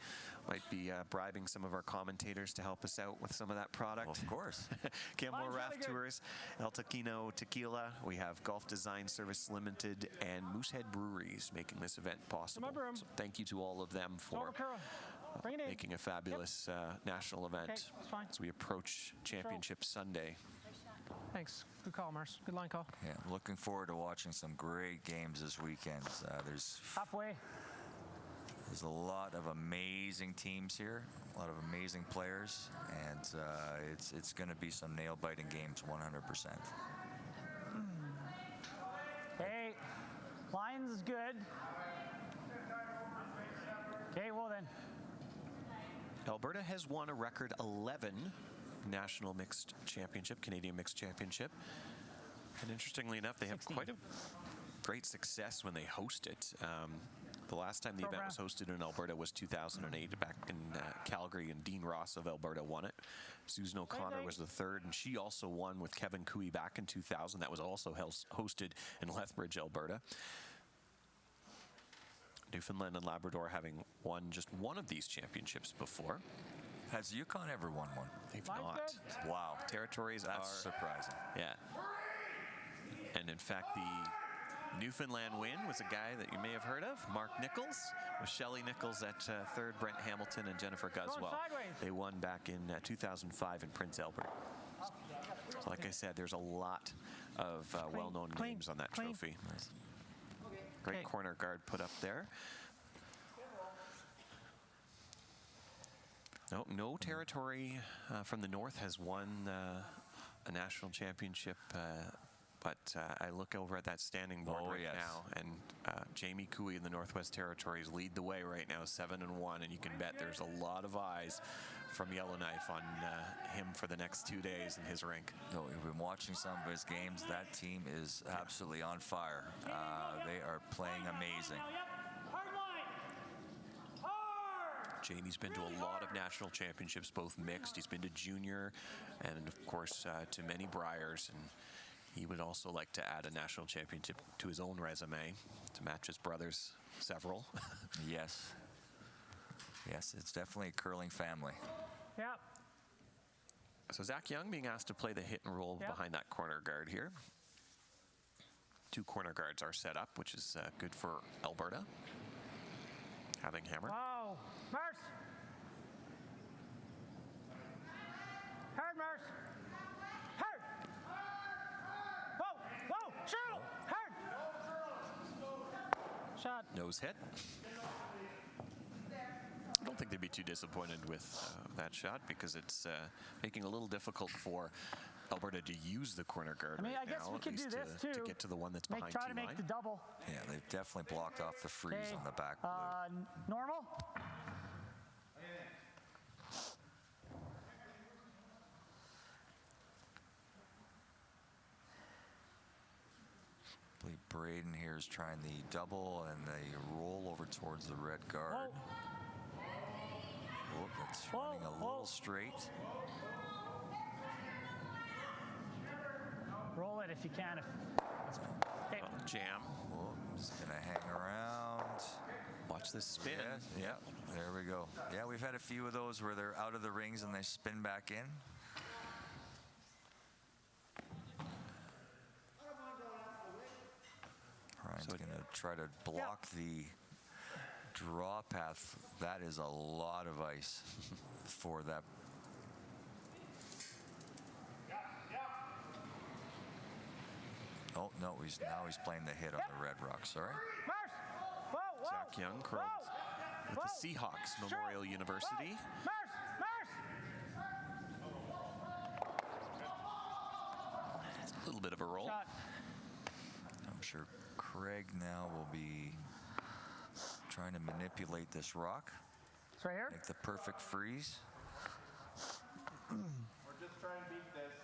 Might be bribing some of our commentators to help us out with some of that product. Well, of course. Canmore Raft Tours, El Taquino Tequila. We have Golf Design Service Limited and Moosehead Breweries making this event possible. So thank you to all of them for making a fabulous national event as we approach Championship Sunday. Thanks. Good call, Mars. Good line call. Yeah, looking forward to watching some great games this weekend. There's a lot of amazing teams here, a lot of amazing players, and it's going to be some nail-biting games, 100%. Hey, line's good. Okay, well then. Alberta has won a record 11 National Mixed Championship, Canadian Mixed Championship. And interestingly enough, they have 16. quite a great success when they host it. The last time the event was hosted in Alberta was 2008, back in Calgary, and Dean Ross of Alberta won it. Susan O'Connor was the third, and she also won with Kevin Cooey back in 2000. That was also hosted in Lethbridge, Alberta. Newfoundland and Labrador having won just one of these championships before. Has Yukon ever won one? They've Line's not. good. Wow. Territories That's are surprising. Yeah. And in fact, the Newfoundland win was a guy that you may have heard of, Mark Nichols, with Shelley Nichols at third, Brent Hamilton and Jennifer Guswell. sideways. They won back in 2005 in Prince Albert. So like I said, there's a lot of well-known clean, names on that clean. trophy. Great Okay. corner guard put up there. No territory from the north has won a national championship, but I look over at that standing board now, and Jamie Cooey in the Northwest Territories lead the way right now, 7-1, and you can bet there's a lot of eyes from Yellowknife on him for the next 2 days in his rink. No, we've been watching some of his games. That team is absolutely on fire. They are playing amazing. Jamie's been to a lot of national championships, both mixed. He's been to junior and, of course, to many Briars. And he would also like to add a national championship to his own resume to match his brothers, several. Yes. Yes, it's definitely a curling family. Yep. So Zach Young being asked to play the hit and roll behind that corner guard here. 2 corner guards are set up, which is good for Alberta. Having Hammer. Wow. Merce. Hard, Merce. Hard. Whoa, whoa, shoot. Hard. Shot. Nose hit. I don't think they'd be too disappointed with that shot because it's making it a little difficult for Alberta to use the corner guard I guess now, we at could do least this too. to get to the one that's behind Try to T-line. make the double. Yeah, they've definitely blocked off the freeze on the back blue. Normal. I believe Braden here is trying the double and the roll over towards the red guard. Oh, that's running a little straight. Roll it if you can. Okay. Jam. Oh, he's gonna hang around. Watch this spin. Yeah, there we go. Yeah, we've had a few of those where they're out of the rings and they spin back in. Ryan's going to try to block the draw path. That is a lot of ice for that. Oh, no, he's playing the hit on the red rock, sorry. Zach Young curled with the Seahawks Memorial University. It's a little bit of a roll. I'm sure Craig now will be trying to manipulate this rock. It's right here. Make the perfect freeze. We're just trying to beat this.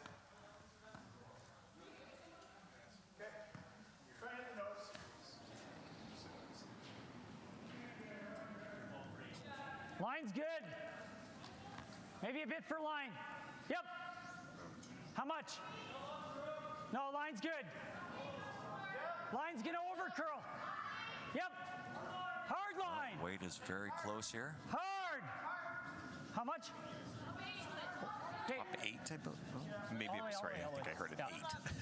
Okay. Try to hit the nose. Line's good. Maybe a bit for line. Yep. How much? No, line's good. Line's gonna overcurl. Yep. Hard line. Weight is very close here. Hard. How much? Okay. Top 8, I believe. Maybe, sorry, I think I heard an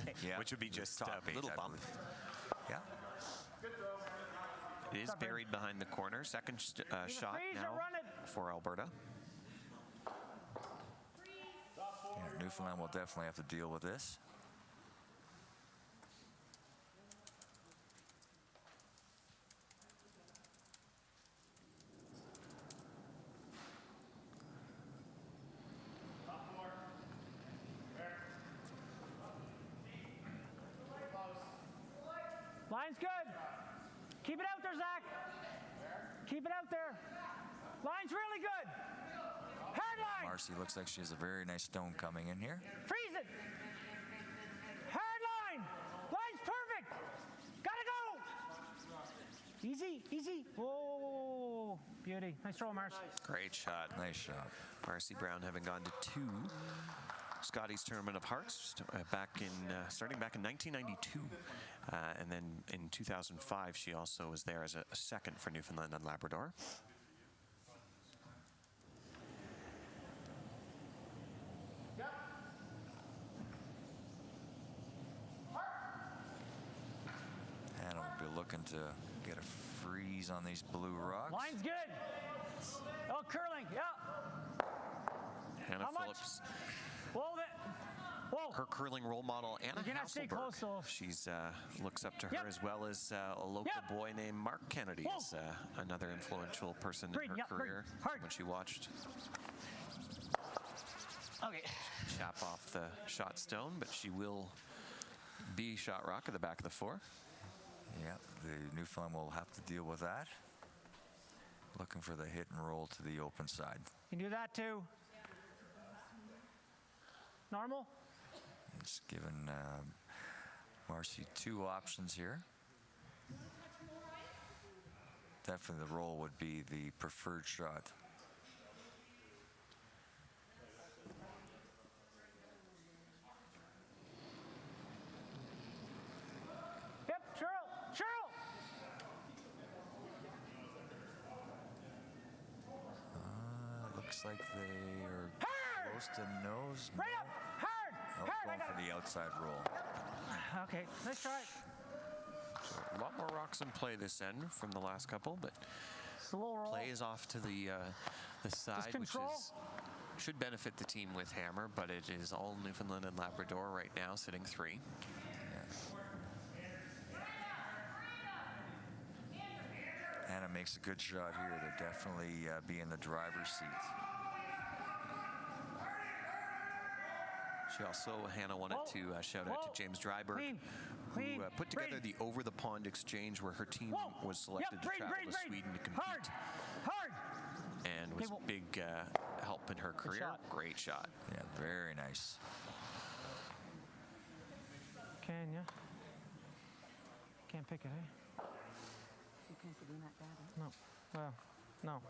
8. Yeah. Which would be just Top a eight, little I bump. believe. Yeah. It is buried behind the corner. Second shot freeze or now run it. for Alberta. Yeah, Newfoundland will definitely have to deal with this. Line's good. Keep it out there, Zach. Keep it out there. Line's really good. Hard line. Marcy looks like she has a very nice stone coming in here. Freeze it. Hard line. Line's perfect. Gotta go. Easy, easy. Whoa. Beauty. Nice throw, Mars. Great shot. Nice shot. Marcy Brown having gone to 2 Scotty's Tournament of Hearts starting back in 1992 And then in 2005, she also was there as a second for Newfoundland and Labrador. Hannah will be looking to get a freeze on these blue rocks. Line's good. Oh, curling. Yeah. Hannah How much? Phillips. Hold it. Whoa. Her curling role model, Anna You cannot stay Hasselberg. close, though. She's looks up to her Yep. as well as a local Yep. boy named Mark Kennedy Whoa. is another influential person Green, in her yeah, green. career Hard. when she watched Okay. chap off the shot stone, but she will be shot rock at the back of the four. Yeah, the Newfoundland will have to deal with that. Looking for the hit and roll to the open side. You can do that too. Normal. It's given Marcy two options here. Definitely the roll would be the preferred shot. Yep, Cheryl. Cheryl. Looks like they are Hard. close to nose. Right up. Hard. Nope, Hard. I going got for it. the outside roll. Okay, let's try it. So a lot more rocks in play this end from the last couple, but Slow roll. play is off to the side, which control. should benefit the team with hammer, but it is all Newfoundland and Labrador right now, sitting 3. Hannah makes a good shot here to definitely be in the driver's seat. She also, Hannah, wanted Whoa. to shout out Whoa. to James Dryberg, Clean. who Clean. put together Green. the over-the-pond exchange where her team Whoa. was selected Yep, to green, travel green, to green. Sweden to compete, Hard. Hard. and was well- big help in her career. shot. Great shot. Yeah, very nice. Can ya? Can't pick it, eh? You can't be doing that bad, eh? No. Well, no.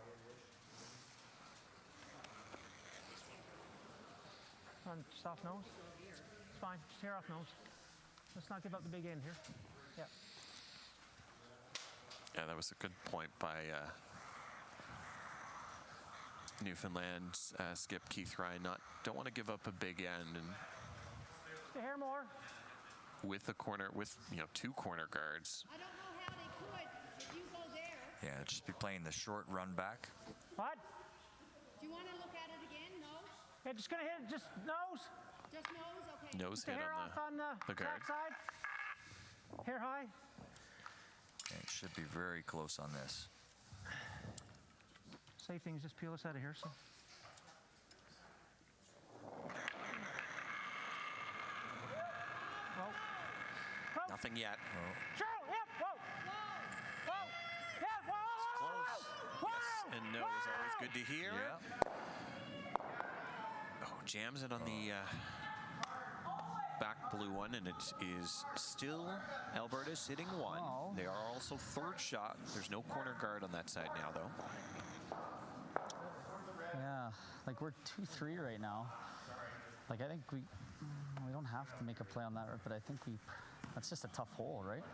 On soft nose? It's fine. Just hair off nose. Let's not give up the big end here. Yeah. Yeah, that was a good point by Newfoundland skip Keith Ryan. Don't want to give up a big end, and The hair more. with the corner, with 2 corner guards. I don't know how they could if you go there. Yeah, just be playing the short run back. What? Do you want to look at it again? No? Yeah, just gonna hit it. Just nose. Just nose? Okay. Nose The hit hair on off on the guard. backside. Hair high. It should be very close on this. Safe thing is just peel us out of here. So. Whoa. Whoa. Nothing yet. Cheryl, yep, whoa. Whoa. Yeah, whoa, whoa, Close. whoa, whoa. And no is always good to hear. Yeah. Oh, jams it on the back blue one, and it is still Alberta sitting 1. Oh. They are also third shot. There's no corner guard on that side now, though. Yeah, like we're 2-3 right now. Like I think we don't have to make a play on that, but I think that's just a tough hole, right?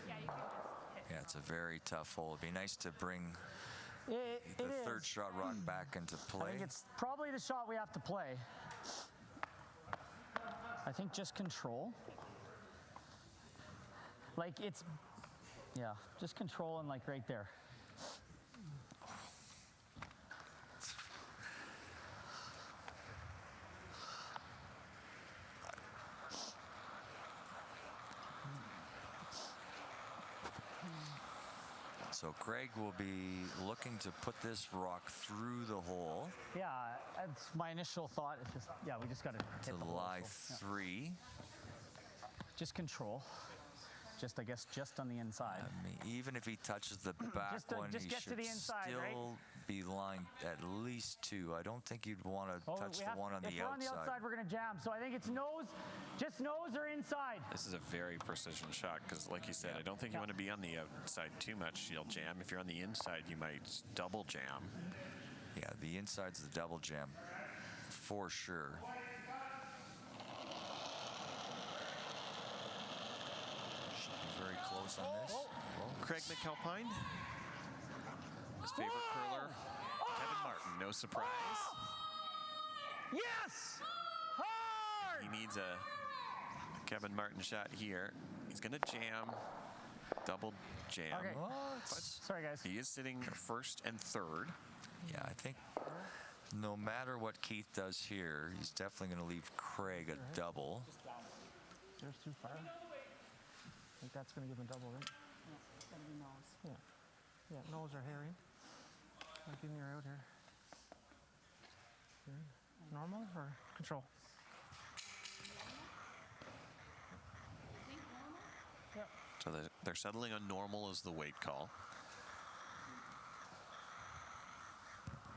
Yeah, it's a very tough hole. It'd be nice to bring It the is. third shot rock back into I play. think it's probably the shot we have to play. I think just control. Like yeah, just control and like right there. So Craig will be looking to put this rock through the hole Yeah, that's my initial thought. It's just we just got to to hit the hole. lie So, yeah. 3. Just control. Just I guess just on the inside. I mean, even if he touches the back one, just he get to should the inside, still right? be lying at least 2. I don't think you'd want to touch we the have- one on if the we're on the outside, we're gonna jam. So I think it's nose, just nose or inside. This is a very precision shot because, like you said, I don't think you want to be on the outside too much. You'll jam. If you're on the inside, you might double jam. Yeah, the inside's the double jam for sure. Should be very close on this. Craig McAlpine, his favorite curler, Kevin Martin. No surprise. Yes! Hard! He needs a Kevin Martin shot here. He's going to jam, double jam. Okay. But Sorry, guys. he is sitting first and third. Yeah, I think no matter what Keith does here, he's definitely going to leave Craig a double. There's too far. I think that's going to give him a double, right? It's gonna be nose. Yeah. Yeah, nose or herring. Like in your out here. Okay. Normal or control? Yep. So they're settling on normal as the weight call.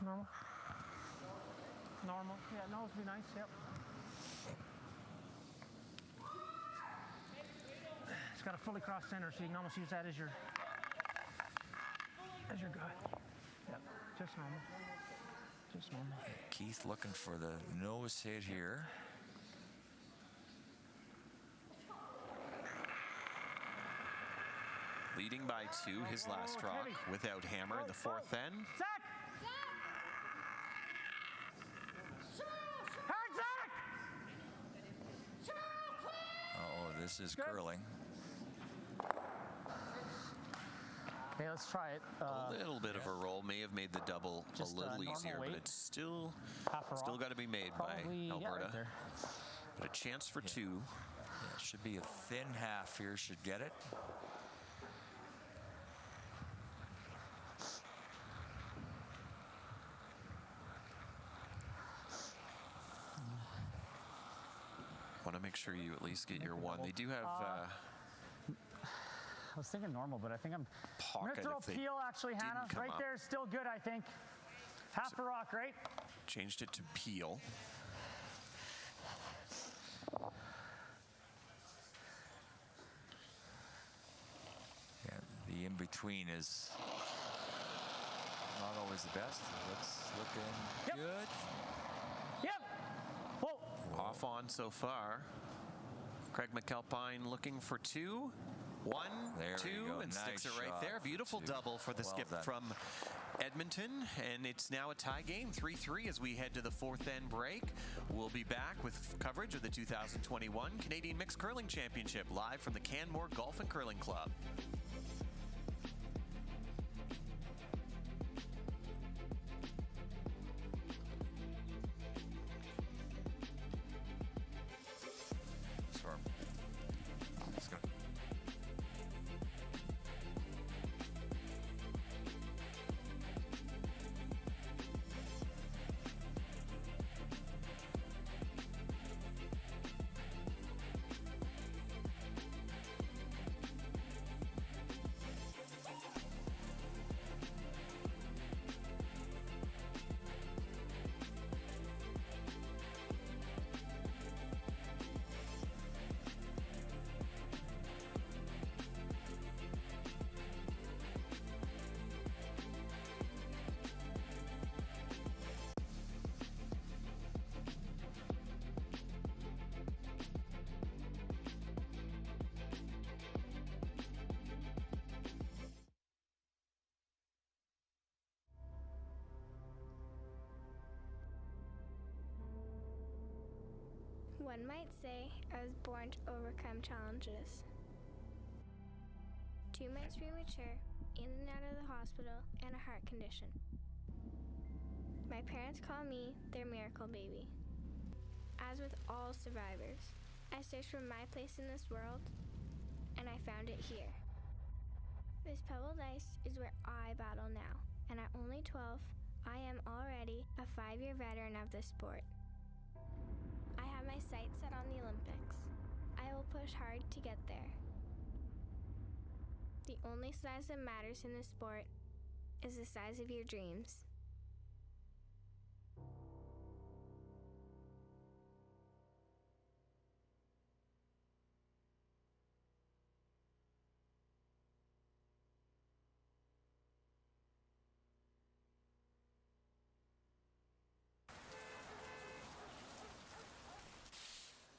Normal. Normal. Yeah, nose would be nice. Yep. It's got a fully cross center, so you can almost use that as your gut. Yep. Just normal. Just normal. Keith looking for the nose hit here. Leading by 2, his last rock without hammer in the fourth end. Zach! Hard, Zach! Oh, this is curling. Okay, let's try it. A little bit of a roll may have made the double a Just, little normal easier, but weight. it's still Half a rock. got to be made Probably, by Alberta. right there. But a chance for 2. Yeah, should be a thin half here, should get it. Want to make sure you at least get your 1. They do have I was thinking normal, but I think I'm pocket gonna throw if they peel actually, Hannah. come Right up. there is still good, I think. Half a rock, right? changed it to peel. Yeah, the in-between is not always the best. It's looking good. Yep. Whoa. Off on so far. Craig McAlpine looking for 2. 1, There 2, we go. and sticks it Nice right shot there. for Beautiful 2. double for the Well skip done. from Edmonton, and it's now a tie game, 3-3 as we head to the fourth end break. We'll be back with coverage of the 2021 Canadian Mixed Curling Championship live from the Canmore Golf and Curling Club. Sorry. Just gonna- One might say I was born to overcome challenges. 2 months premature, in and out of the hospital, and a heart condition. My parents call me their miracle baby. As with all survivors, I searched for my place in this world, and I found it here. This pebbled ice is where I battle now, and at only 12, I am already a 5-year veteran of this sport. I have my sights set on the Olympics. I will push hard to get there. The only size that matters in this sport is the size of your dreams.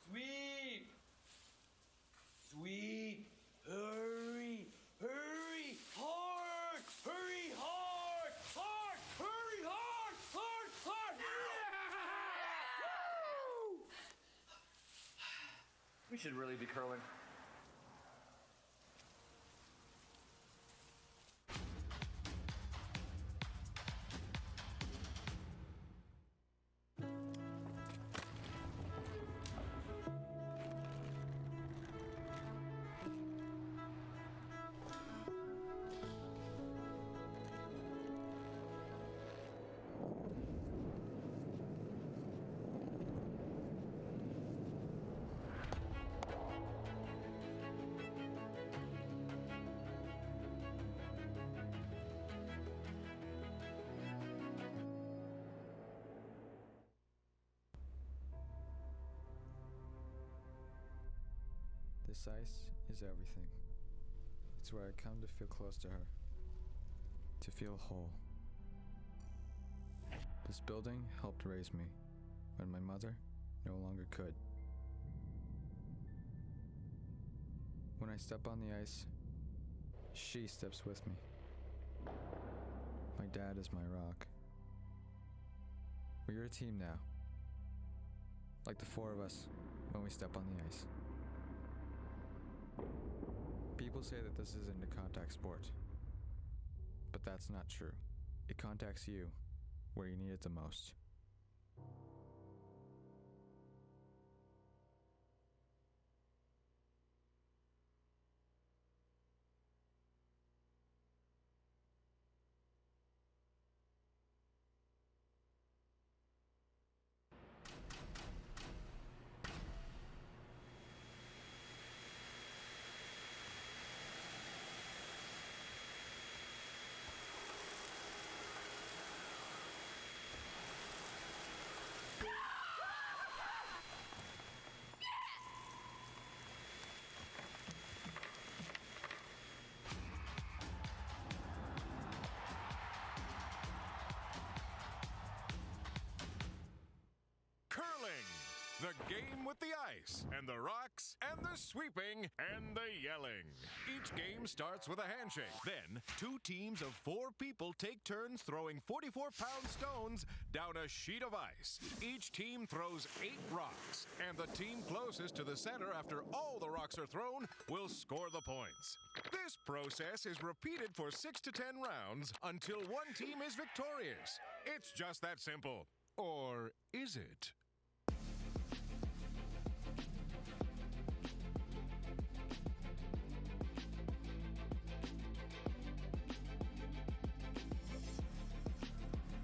Sweep! Sweep! We should really be curling. This ice is everything. It's where I come to feel close to her, to feel whole. This building helped raise me when my mother no longer could. When I step on the ice, she steps with me. My dad is my rock. We're a team now, like the four of us when we step on the ice. People say that this isn't a contact sport, but that's not true. It contacts you where you need it the most. The game with the ice, and the rocks, and the sweeping, and the yelling. Each game starts with a handshake. Then, 2 teams of 4 people take turns throwing 44-pound stones down a sheet of ice. Each team throws 8 rocks, and the team closest to the center after all the rocks are thrown will score the points. This process is repeated for 6 to 10 rounds until one team is victorious. It's just that simple. Or is it?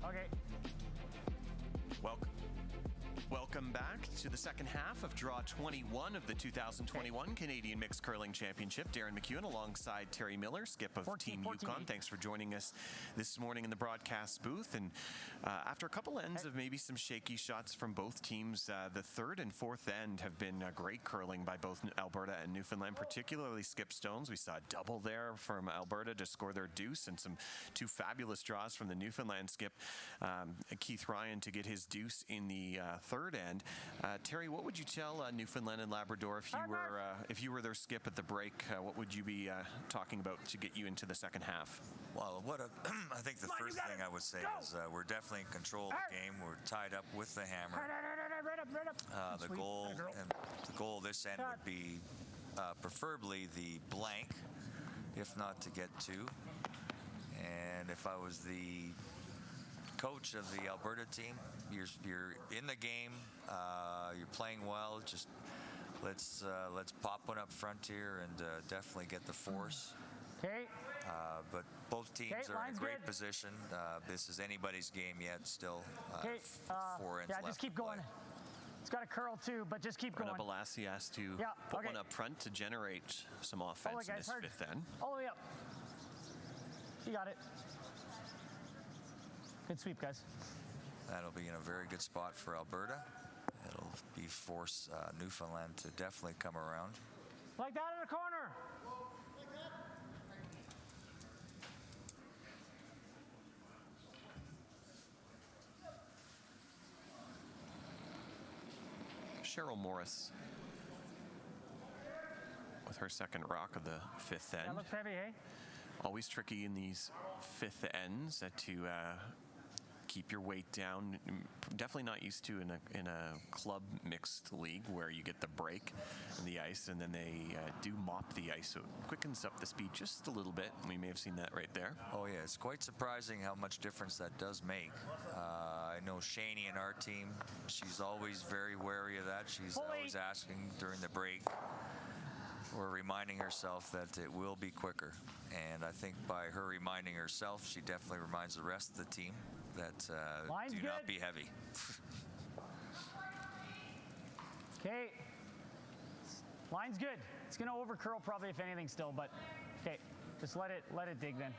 Okay. Welcome back to the second half of Draw 21 of the 2021 Canadian Mixed Curling Championship. Darren McEwen alongside Terry Miller, skip of Team Yukon. Thanks for joining us this morning in the broadcast booth. And after a couple ends of maybe some shaky shots from both teams, the third and fourth end have been great curling by both Alberta and Newfoundland, particularly skip stones. We saw a double there from Alberta to score their deuce, and some 2 fabulous draws from the Newfoundland skip. Keith Ryan to get his deuce in the third end. Terry, what would you tell Newfoundland and Labrador if you were their skip at the break? What would you be talking about to get you into the second half? Well, I think the first thing I would say is we're definitely in control of the game. We're tied up with the hammer. The goal this end would be preferably the blank, if not to get 2. And if I was the coach of the Alberta team, you're in the game, you're playing well. Just let's pop one up front here and definitely get the force. Okay. But both teams are in a great position. This is anybody's game yet. Still, 4 ends left. Just keep going. It's got a curl too, but just keep going. Balassi has to put one up front to generate some offense in this fifth end. All the way up. You got it. Good sweep, guys. That'll be in a very good spot for Alberta. It'll be force Newfoundland to definitely come around. Like that in the corner. Cheryl Morris with her second rock of the fifth end. That looks heavy, hey? Always tricky in these fifth ends to keep your weight down. Definitely not used to in a club mixed league where you get the break in the ice, and then they do mop the ice, so it quickens up the speed just a little bit. We may have seen that right there. Oh yeah, it's quite surprising how much difference that does make. I know Shani in our team, she's always very wary of that. She's always asking during the break, or reminding herself that it will be quicker. And I think by her reminding herself, she definitely reminds the rest of the team that do not be heavy. Okay. Line's good. It's going to overcurl probably, if anything, still, but okay. Just let it dig then.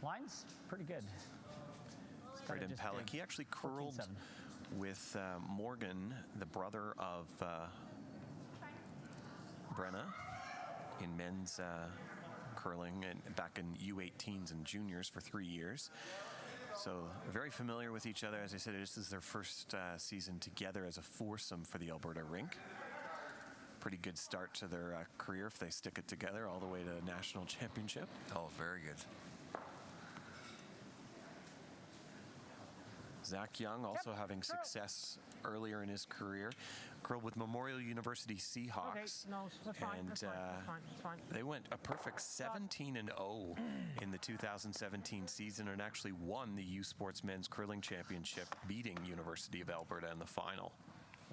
Line's pretty good. Braden Pellick, he actually curled with Morgan, the brother of Brenna, in men's curling, and back in U18s and juniors for 3 years. So very familiar with each other. As I said, this is their first season together as a foursome for the Alberta rink. Pretty good start to their career if they stick it together all the way to national championship. Oh, very good. Zach Young also having success earlier in his career. Curled with Memorial University Seahawks. Okay, no, that's fine. And that's fine. they went a perfect 17-0 in the 2017 season and actually won the U Sports Men's Curling Championship, beating University of Alberta in the final.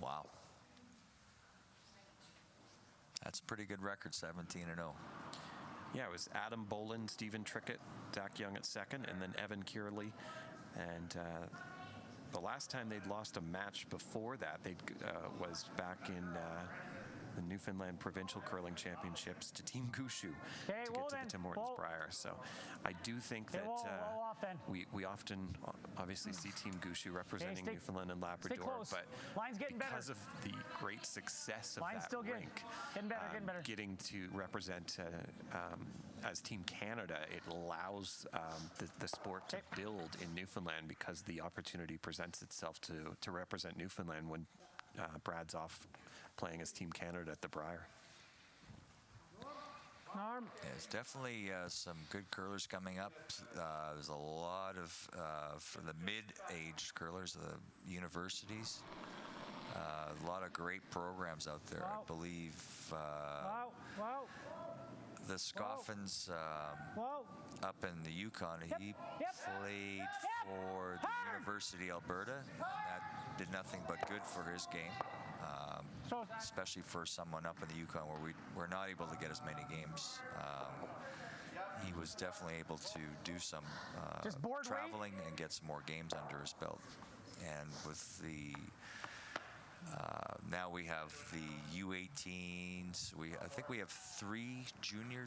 Wow. That's a pretty good record, 17-0. Yeah, it was Adam Bolin, Stephen Trickett, Zach Young at second, and then Evan Kierley. And the last time they'd lost a match before that was back in the Newfoundland Provincial Curling Championships to Team Gushu to get to the Tim Hortons Brier. So I do think that we often obviously see Team Gushu representing Newfoundland and Labrador, but because of the great success of that rink, getting to represent as Team Canada, it allows the sport to build in Newfoundland because the opportunity presents itself to represent Newfoundland when Brad's off playing as Team Canada at the Brier. There's definitely some good curlers coming up. There's a lot of, for the mid-aged curlers, the universities, a lot of great programs out there. I believe the Scoffins up in the Yukon, he played for the University of Alberta. That did nothing but good for his game. Especially for someone up in the Yukon where we're not able to get as many games. He was definitely able to do some traveling and get some more games under his belt. And with the now we have the U18s. I think we have 3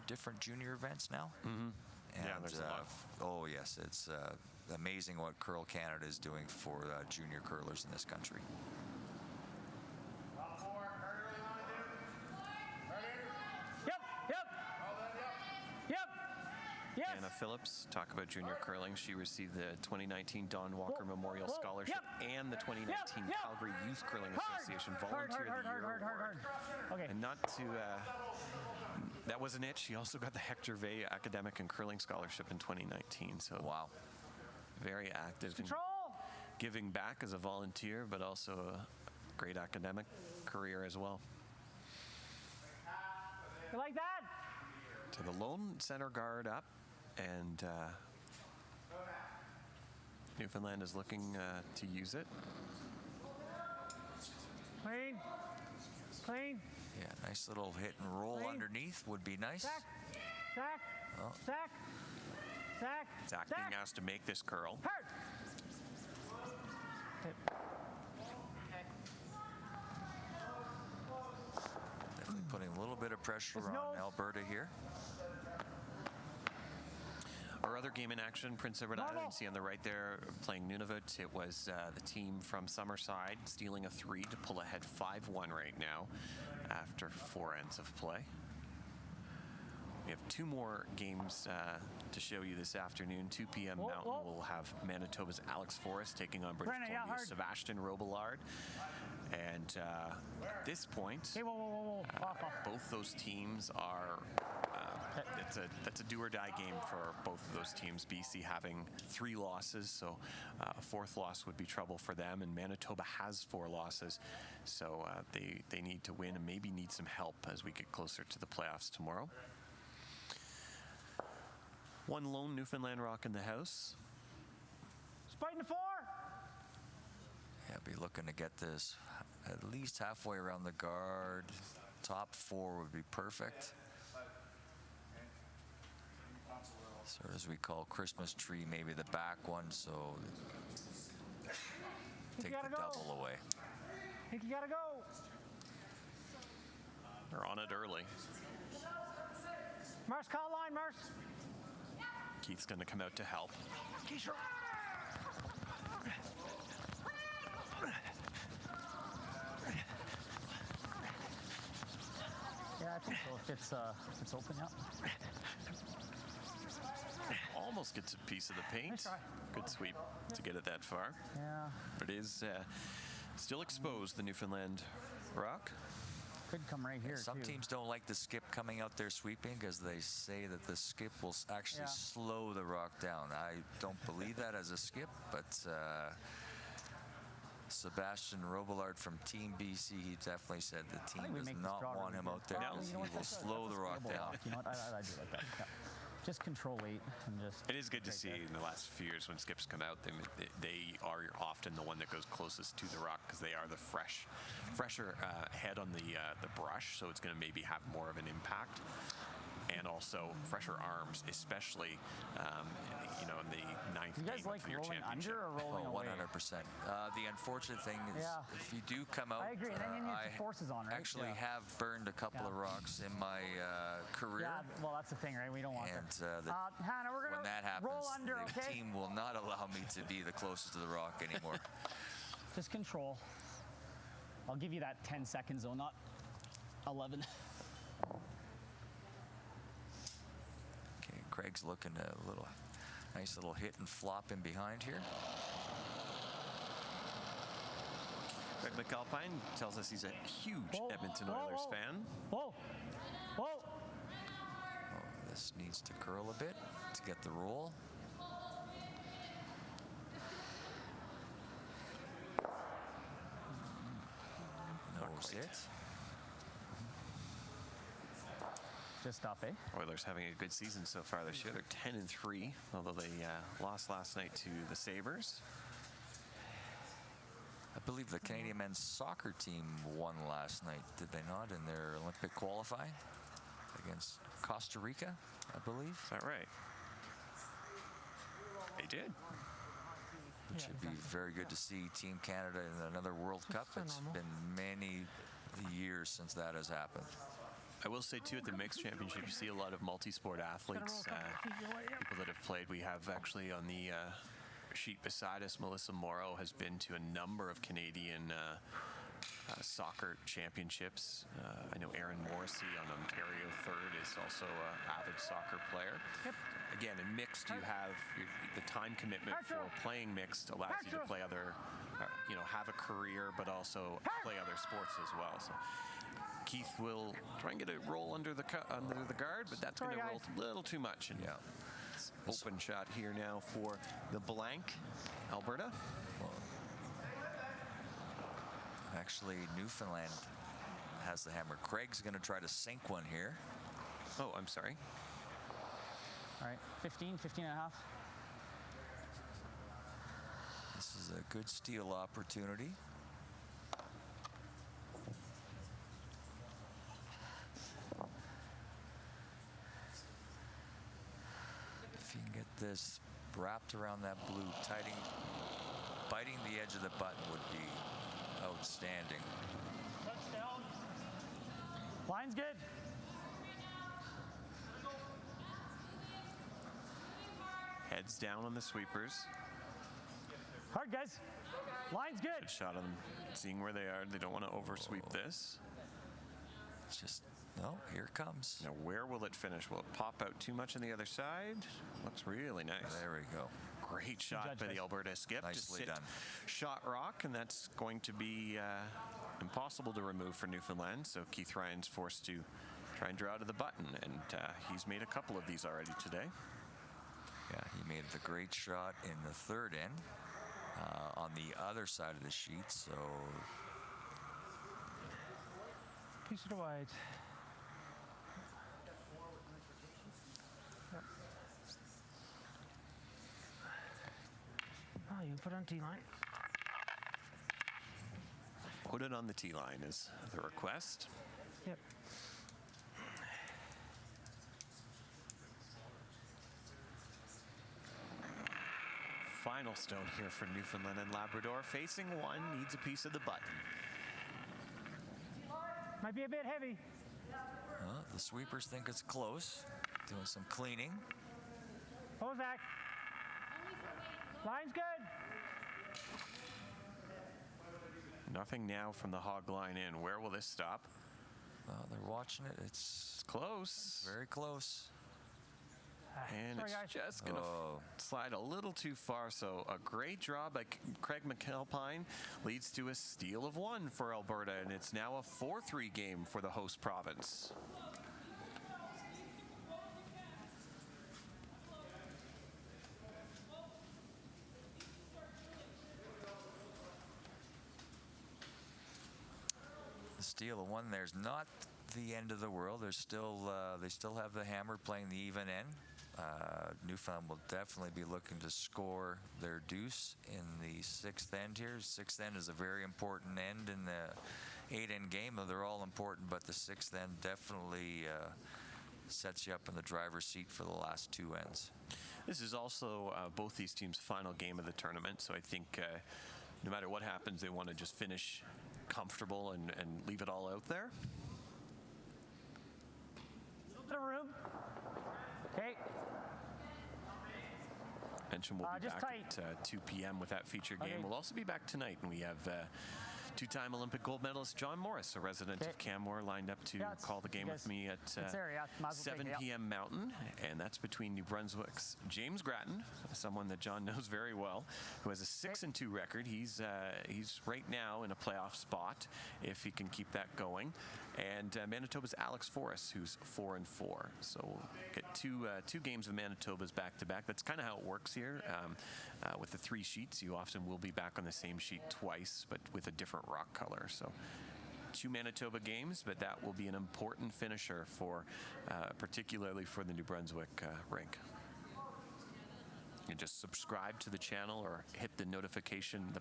different junior events now. Mm-hmm. And, yeah, there's a lot. Oh yes, it's amazing what Curl Canada is doing for junior curlers in this country. Anna Phillips, talk about junior curling. She received the 2019 Don Walker Memorial Scholarship and the 2019 Calgary Youth Curling Association Volunteer of the Year Award. Okay. And not to, that wasn't it. She also got the Hector Vey Academic and Curling Scholarship in 2019. So wow, very active in giving back as a volunteer, but also a great academic career as well. You like that? To the lone center guard up, and Newfoundland is looking to use it. Clean. Yeah, nice little hit and roll underneath would be nice. Zach being asked to make this curl. Definitely putting a little bit of pressure on Alberta here. Our other game in action, Prince Edward Island, you see on the right there, playing Nunavut. It was the team from Summerside stealing a 3 to pull ahead 5-1 right now after 4 ends of play. We have 2 more games to show you this afternoon. 2 p.m. Mountain, we'll have Manitoba's Alex Forrest taking on British Columbia's Sebastian Robillard. And at this point, both those teams are That's a do or die game for both of those teams. BC having 3 losses, so a 4th loss would be trouble for them, and Manitoba has 4 losses, so they need to win and maybe need some help as we get closer to the playoffs tomorrow. One lone Newfoundland Rock in the house. Spiting to 4. Yeah, be looking to get this at least halfway around the guard. Top 4 would be perfect. Sort of as we call Christmas tree, maybe the back one, so take the double away. I think you gotta go. They're on it early. Mars, call line, Mars. Keith's going to come out to help. Yeah, I think so. If it's open, yeah. Almost gets a piece of the paint. Good sweep to get it that far. Yeah. But it is still exposed, the Newfoundland Rock. Could come right here, Some too. teams don't like the skip coming out there sweeping because they say that the skip will actually slow the Rock down. I don't believe that as a skip, but Sebastian Robillard from Team BC, he definitely said the team does not want him out there because he will slow the Rock down. You know what? I do like that. Yeah. Just control weight and just. It is good to see in the last few years when skips come out, they are often the one that goes closest to the rock because they are the fresher head on the brush, so it's going to maybe have more of an impact. And also fresher arms, especially in the 9th You guys game like of your rolling championship. under or rolling away? 100%. The unfortunate thing is if you do come out, I agree. And then you need the forces on, right? Actually have burned a couple of rocks in my career. Yeah, well, that's the thing, right? We don't want and Hannah, we're when gonna that happens, roll under, the okay? team will not allow me to be the closest to the rock anymore. Just control. I'll give you that 10 seconds, though, not 11. Okay, Craig's looking at a nice little hit and flop in behind here. Greg McAlpine tells us he's a huge Edmonton Oilers fan. Whoa. Oh, this needs to curl a bit to get the roll. Knows it. Just stop, eh? Oilers having a good season so far this year. They're 10-3, although they lost last night to the Sabres. I believe the Canadian men's soccer team won last night, did they not, in their Olympic qualifying against Costa Rica, I believe. Is that right? They did. It should be very good to see Team Canada in another World Cup. It's been many years since that has happened. I will say, too, at the mixed championship, you see a lot of multi-sport athletes, people that have played. We have actually on the sheet beside us, Melissa Morrow has been to a number of Canadian soccer championships. I know Aaron Morrissey on Ontario 3rd is also an avid soccer player. Again, in mixed, you have the time commitment for playing mixed allows you to play other, have a career, but also play other sports as well. So Keith will try and get a roll under the guard, but that's going to roll a little too much. And open shot here now for the blank, Alberta. Actually, Newfoundland has the hammer. Craig's going to try to sink one here. Oh, I'm sorry. All right, 15 and a half. This is a good steal opportunity. If you can get this wrapped around that blue, biting the edge of the button would be outstanding. Touchdown. Line's good. Heads down on the sweepers. Hard, guys. Line's good. Good shot on them, seeing where they are. They don't want to oversweep this. It's just, no, here it comes. Now, where will it finish? Will it pop out too much on the other side? Looks really nice. There we go. Great shot by the Alberta skip. Nicely done. Shot rock, and that's going to be impossible to remove for Newfoundland. So Keith Ryan's forced to try and draw to the button, and he's made a couple of these already today. Yeah, he made the great shot in the third end on the other side of the sheet. So piece of the white. Oh, you put it on T-line. Put it on the tee line is the request. Yep. Final stone here for Newfoundland and Labrador. Facing one, needs a piece of the button. Might be a bit heavy. the sweepers think it's close. Doing some cleaning. Bozak. Line's good. Nothing now from the hog line in. Where will this stop? Well, they're watching it. It's close. Very close. And Sorry, it's just going to slide a little too far. So a great draw by Craig McAlpine leads to a steal of one for Alberta. And it's now a 4-3 game for the host province. The steal of one there's not the end of the world. There's still they still have the hammer playing the even end. Newfoundland will definitely be looking to score their deuce in the sixth end here. Sixth end is a very important end in the 8-end game. They're all important, but the sixth end definitely sets you up in the driver's seat for the last two ends. This is also both these teams' final game of the tournament, so I think no matter what happens, they want to just finish comfortable and leave it all out there. The room. Okay. Mention we'll be just back at 2 p.m. with that feature game. We'll also be back tonight, and we have two-time Olympic gold medalist John Morris, a resident of Canmore, lined up to call the game with me at 7 p.m. Mountain, and that's between New Brunswick's James Grattan, someone that John knows very well, who has a 6-2 record. He's right now in a playoff spot if he can keep that going, and Manitoba's Alex Forrest, who's 4-4. So we'll get two games of Manitoba's back-to-back. That's kind of how it works here. With the 3 sheets, you often will be back on the same sheet twice, but with a different rock color. So 2 Manitoba games, but that will be an important finisher for, particularly for the New Brunswick rink. You just subscribe to the channel or hit the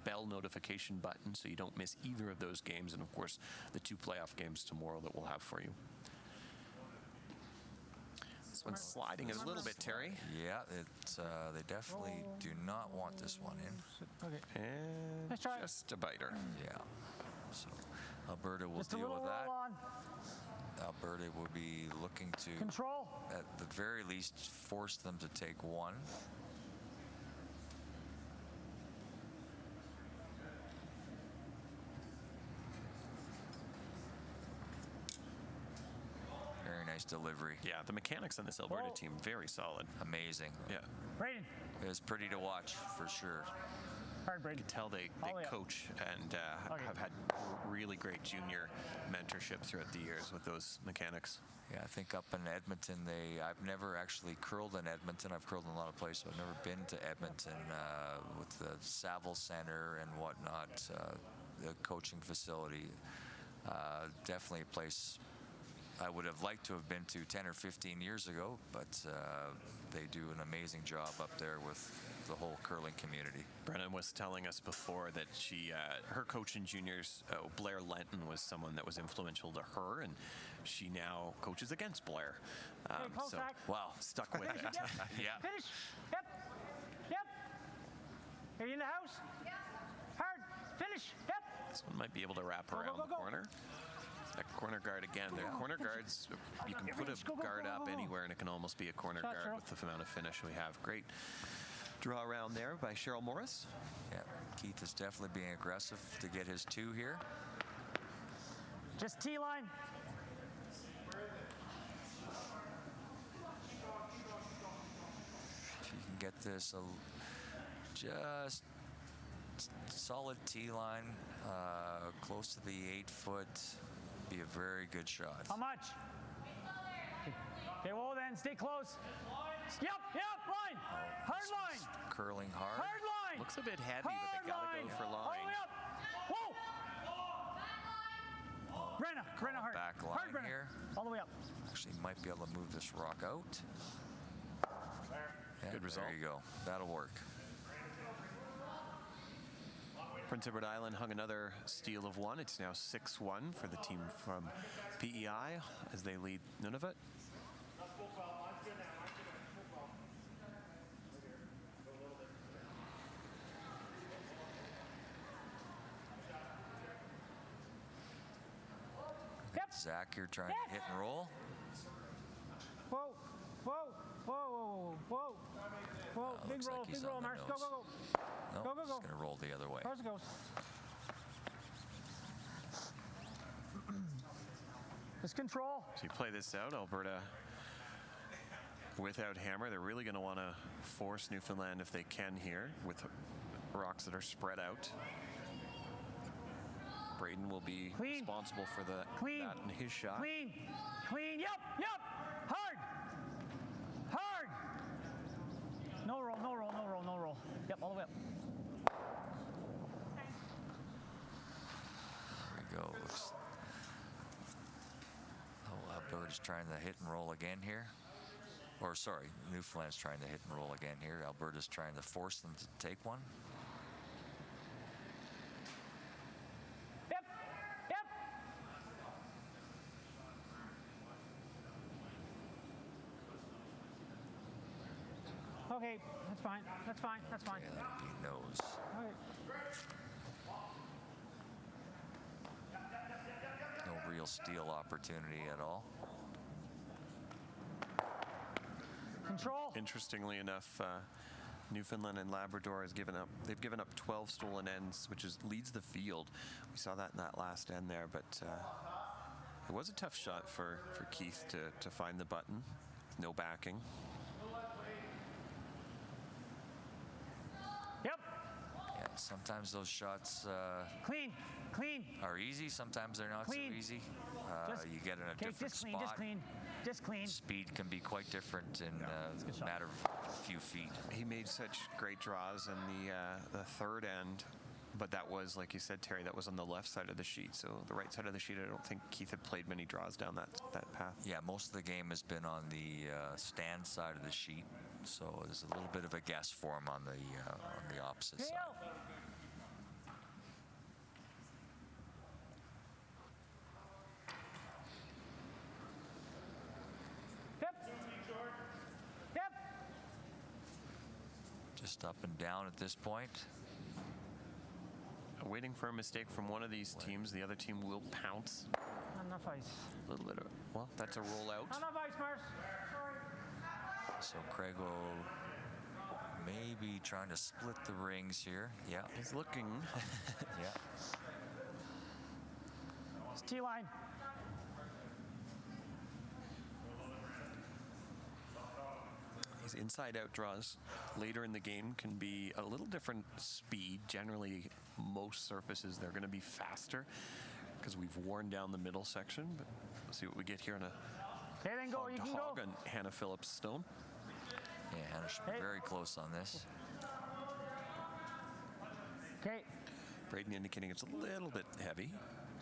bell notification button so you don't miss either of those games, and of course the 2 playoff games tomorrow that we'll have for you. This one's sliding a little bit, Terry. Yeah, they definitely do not want this one in. Okay. And Let's try. Just a biter. Yeah. So Alberta will Just a deal little with that. roll on. Alberta will be looking to, Control. at the very least, force them to take one. Very nice delivery. Yeah, the mechanics on this Alberta team, very solid. Amazing. Yeah. Braden. It's pretty to watch, for sure. Hard, Braden. You can tell they coach and have had really great junior mentorship throughout the years with those mechanics. Yeah, I think up in Edmonton, I've never actually curled in Edmonton. I've curled in a lot of places, so I've never been to Edmonton with the Saville Center and whatnot, the coaching facility. Definitely a place I would have liked to have been to 10 or 15 years ago, but they do an amazing job up there with the whole curling community. Brennan was telling us before that her coach in juniors, Blair Lenton, was someone that was influential to her, and she now coaches against Blair. So, wow, stuck with it. Yeah. Finish. Yep. Yep. Are you in the house? Yep. Hard. Finish. Yep. This one might be able to wrap around the corner. That corner guard again. Their corner guards, you can put a guard up anywhere, and it can almost be a corner guard with the amount of finish we have. Great draw around there by Cheryl Morris. Yeah, Keith is definitely being aggressive to get his 2 here. Just T-line. If you can get this just solid T-line, close to the 8-foot, be a very good shot. How much? Okay, whoa then, stay close. Yep, line. Hard line. Curling hard. Hard line. Looks a bit heavy, but they gotta go for All the line. way up. Whoa. Brenna, hard. Back line hard, Brenna. here. All the way up. Actually, might be able to move this rock out. Yeah, Good result. There you go. That'll work. Prince Edward Island hung another steal of 1. It's now 6-1 for the team from PEI as they lead Nunavut. Yep. Zach, you're trying to hit and roll. Whoa. Big Looks roll, like he's big roll, on the Marsh. nose. Go. No, Go. he's going to roll the other way. Cars goes. Just control. So you play this out, Alberta without hammer. They're really going to want to force Newfoundland if they can here with rocks that are spread out. Braden will be responsible for that in his shot. Clean. Yep. Hard. No roll. Yep, all the way up. There we go. Alberta's trying to hit and roll again here. Or sorry, Newfoundland's trying to hit and roll again here. Alberta's trying to force them to take one. Yep. Okay, that's fine. Yeah, that'll be nose. Okay. No real steal opportunity at all. Control. Interestingly enough, Newfoundland and Labrador has given up. They've given up 12 stolen ends, which leads the field. We saw that in that last end there, but it was a tough shot for Keith to find the button. No backing. Yep. Yeah, sometimes those shots Clean. are easy. Sometimes they're not Clean. so easy. Just- You get in a Okay, different just spot. clean. Speed can be quite different in a matter of a few feet. He made such great draws in the third end, but that was, like you said, Terry, that was on the left side of the sheet. So the right side of the sheet, I don't think Keith had played many draws down that path. Yeah, most of the game has been on the stand side of the sheet, so there's a little bit of a guess for him on the opposite side. Yep. Just up and down at this point. Waiting for a mistake from one of these teams. The other team will pounce. Not enough ice. A little bit of, well, that's a rollout. Not enough ice, Mars. So Craig will maybe trying to split the rings here. Yeah. He's looking. Yeah. It's T-line. These inside-out draws later in the game can be a little different speed. Generally, most surfaces, they're going to be faster because we've worn down the middle section. But let's see what we get here on a Okay, then go. You can go. hog on Hannah Phillips Stone. Yeah, Hannah should be very close on this. Okay, Braden indicating it's a little bit heavy.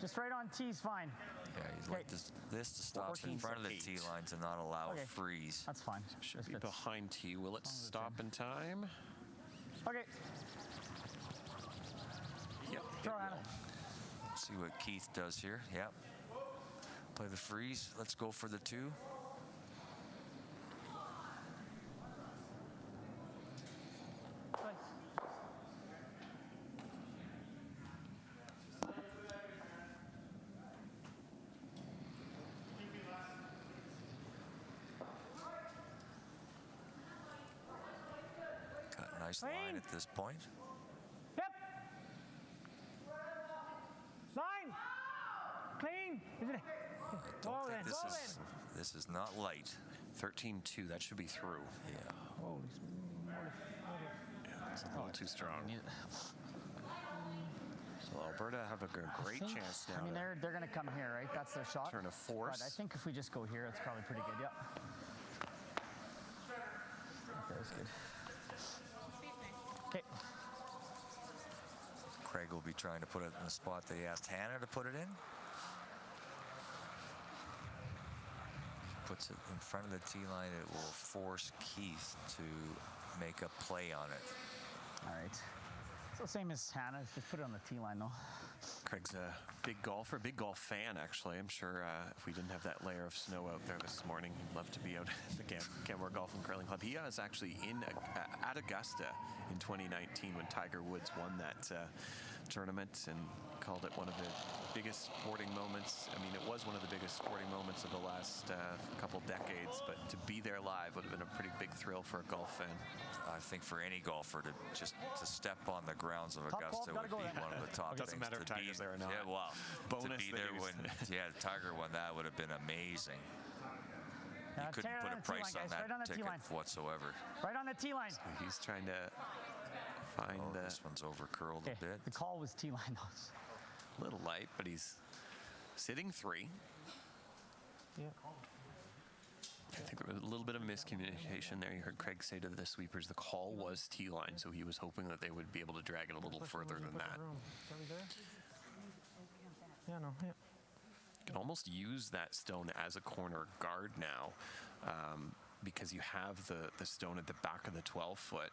just right on T's fine. Yeah, he'd like this to stop in front of the 14.8. tee line to not allow a freeze. That's fine. Should This be fits. behind T. Will it stop in time? Okay, Yep. throw Hannah. See what Keith does here. Yep. Play the freeze. Let's go for the 2. Good. Got a nice line at this point. Yep. Line. Clean. Is it? Don't think this is not light. 13-2. That should be through. Yeah. Holy It's a little too strong. So Alberta have a great chance now. I mean, they're going to come here, right? That's their shot. Turn a force. But I think if we just go here, it's probably pretty good. Yep. was good. Okay. Craig will be trying to put it in the spot that he asked Hannah to put it in. Puts it in front of the tee line. It will force Keith to make a play on it. All right. So same as Hannah, just put it on the tee line though. Craig's a big golfer, big golf fan actually. I'm sure if we didn't have that layer of snow out there this morning, he'd love to be out at the Canmore Golf and Curling Club. He was actually at Augusta in 2019 when Tiger Woods won that tournament and called it one of the biggest sporting moments. I mean, it was one of the biggest sporting moments of the last couple decades, but to be there live would have been a pretty big thrill for a golf fan. I think for any golfer to step on the grounds of Augusta would be one of the top things. Doesn't matter if Tiger's there or not. Yeah, well, bonus to be there when Tiger won, that would have been amazing. You couldn't put a price on that ticket whatsoever. Right on the tee line. So he's trying to find this one's over curled a bit. The call was tee line though. A little light, but he's sitting 3. Yeah. I think there was a little bit of miscommunication there. You heard Craig say to the sweepers the call was tee line, so he was hoping that they would be able to drag it a little further than that. Yeah, no, yeah. You can almost use that stone as a corner guard now because you have the stone at the back of the 12-foot.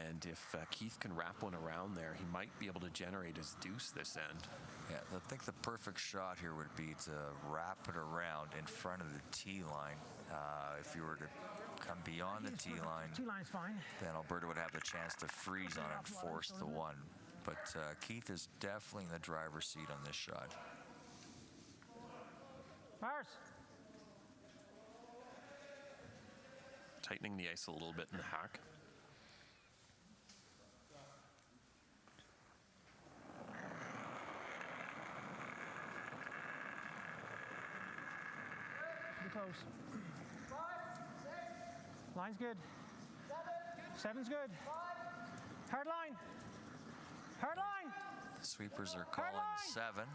And if Keith can wrap one around there, he might be able to generate his deuce this end. Yeah, I think the perfect shot here would be to wrap it around in front of the tee line. If you were to come beyond the tee line, T-line's fine. then Alberta would have the chance to freeze on it and force the one. But Keith is definitely in the driver's seat on this shot. Mars. Tightening the ice a little bit in the hack. Close. Line's good. 7's good. Hard line. Hard line. The sweepers are calling 7.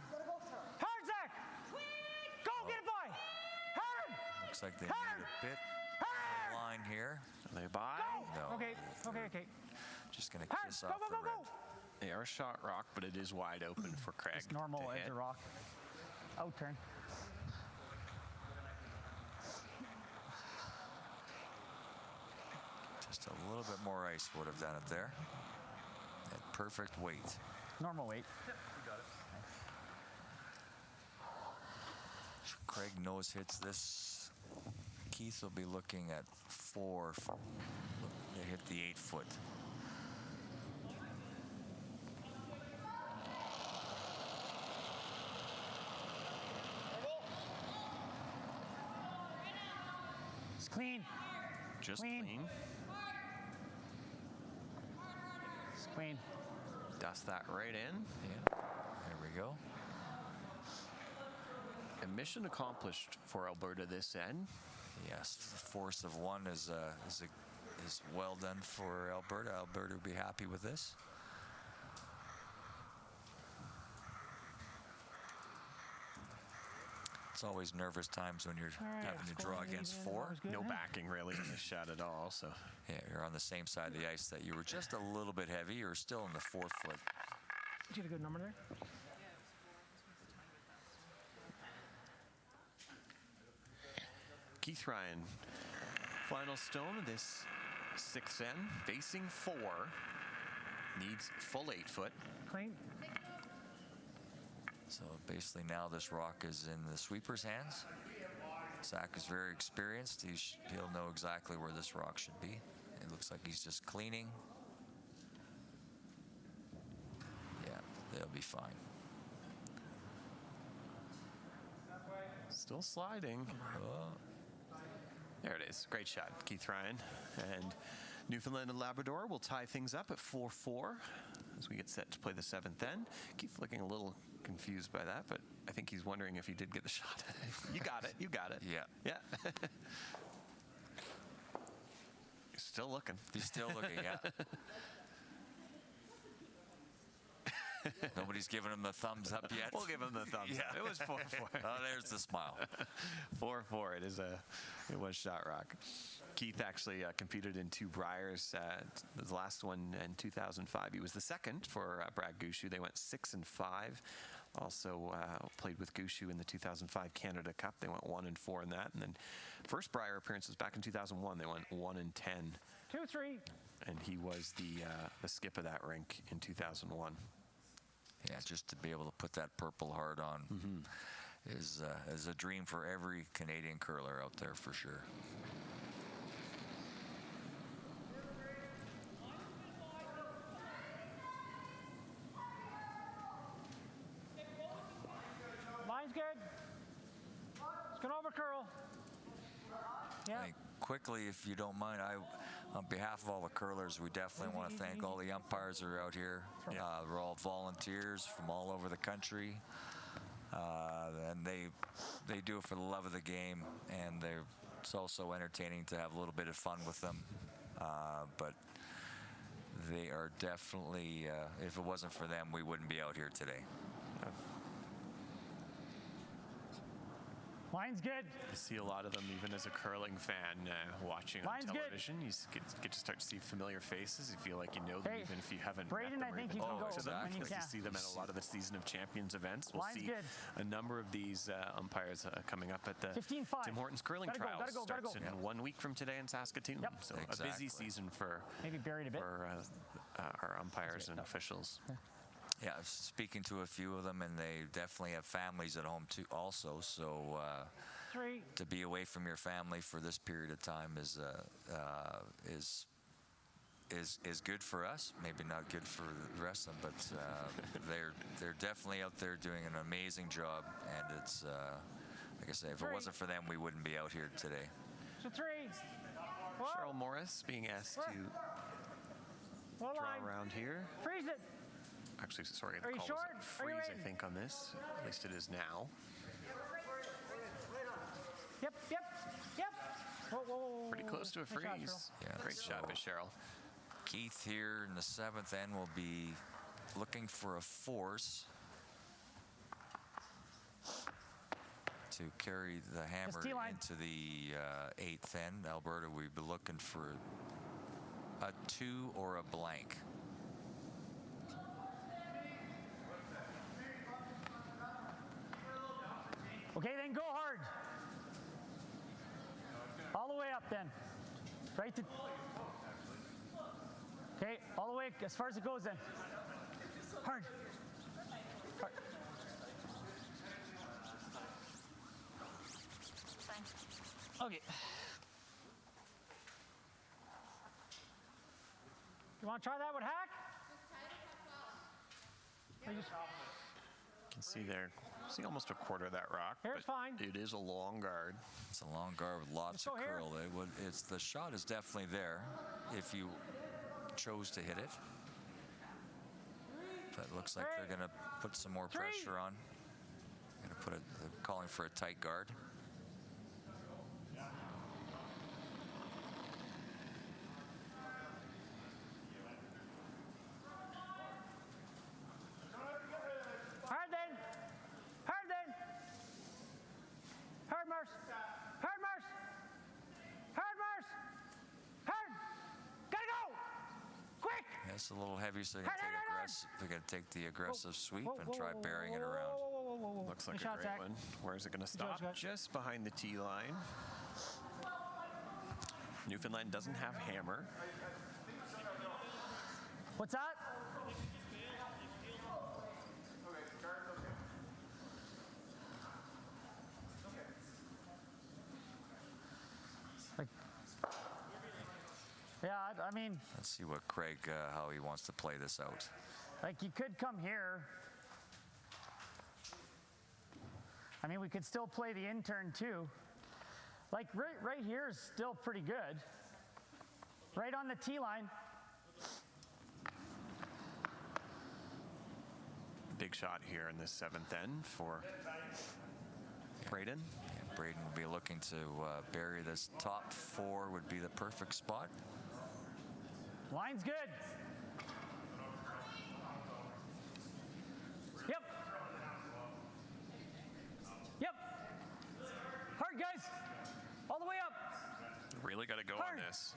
Hard, Zach. Go get it by. Hard. Looks like they need a bit of line here. Are they by? No. Okay. Just going to kiss off the red. They are shot rock, but it is wide open for Craig. Just normal edge of rock. Out turn. Just a little bit more ice would have done it there. At perfect weight. Normal weight. Yep, you got it. Craig nose hits this. Keith will be looking at 4. They hit the 8-foot. It's clean. Just clean. It's clean. Dust that right in. Yeah. There we go. And mission accomplished for Alberta this end. Yes, the force of 1 is well done for Alberta. Alberta will be happy with this. It's always nervous times when you're having to draw against 4. No backing really in this shot at all. So yeah, you're on the same side of the ice that you were just a little bit heavy. You're still in the 4 foot. Did you get a good number there? Keith Ryan, final stone of this 6th end, facing 4, needs full 8-foot. Clean. So basically now this rock is in the sweeper's hands. Zach is very experienced. He'll know exactly where this rock should be. It looks like he's just cleaning. Yeah, they'll be fine. Still sliding. There it is. Great shot, Keith Ryan. And Newfoundland and Labrador will tie things up at 4-4 as we get set to play the 7th end. Keith looking a little confused by that, but I think he's wondering if he did get the shot. You got it. You got it. Yeah. Yeah. He's still looking. He's still looking, yeah. Nobody's given him the thumbs up yet. We'll give him the thumbs up. It was 4-4. Oh, there's the smile. 4-4. It was Shot Rock. Keith actually competed in 2 Briars. The last one in 2005. He was the second for Brad Gushu. They went 6-5. Also played with Gushu in the 2005 Canada Cup. They went 1-4 in that. And then first Briar appearance was back in 2001. They went 1-10. 2-3. And he was the skip of that rink in 2001. Yeah, just to be able to put that Purple Heart on is a dream for every Canadian curler out there for sure. Line's good. It's going to over curl. Yeah. Hey, quickly, if you don't mind, on behalf of all the curlers, we definitely want to thank all the umpires who are out here. They're all volunteers from all over the country, and they do it for the love of the game, and it's also entertaining to have a little bit of fun with them. But they are definitely, if it wasn't for them, we wouldn't be out here today. Line's good. You see a lot of them, even as a curling fan, watching on television. You get to start to see familiar faces. You feel like you know them, even if you haven't Braden, met them I think or you even can go talked to them. when you Because can. you see them at a lot of the Season of Champions events. We'll see a number of these umpires coming up at the 15-5. Tim Hortons Curling Trials. Gotta go. Starts in 1 week from today in Saskatoon. So a busy season for maybe buried a bit for our umpires and officials. Yeah, speaking to a few of them, and they definitely have families at home too also, so to be away from your family for this period of time is good for us. Maybe not good for the rest of them, but they're definitely out there doing an amazing job, and it's like I say, if it wasn't for them, we wouldn't be out here today. Cheryl Morris being asked to draw around here. Freeze it. Actually, sorry, the call was a freeze, I think, on this. At least it is now. Yep. Whoa. Pretty close to a freeze. Great shot by Cheryl. Keith here in the 7th end will be looking for a force to carry the hammer into the 8th end. Alberta, we'd be looking for a 2 or a blank. Okay, then go hard. All the way up then. Right to... Okay, all the way as far as it goes then. Hard. Okay. You want to try that with hack? You can see there, see almost a quarter of that rock. Here's fine. It is a long guard. It's a long guard with lots of curl. The shot is definitely there if you chose to hit it. But it looks like they're going to put some more pressure on. They're calling for a tight guard. It's a little heavy, so they're going to take the aggressive sweep and try bearing it around. Looks like a great one. Where is it going to stop? Just behind the tee line. Newfoundland doesn't have hammer. What's that? Yeah, I mean... Let's see what Craig, how he wants to play this out. Like, you could come here. I mean, we could still play the intern, too. Like, right here is still pretty good. Right on the tee line. Big shot here in this 7th end for Braden. Yeah, Braden will be looking to bury this top 4 would be the perfect spot. Line's good. got to go on this.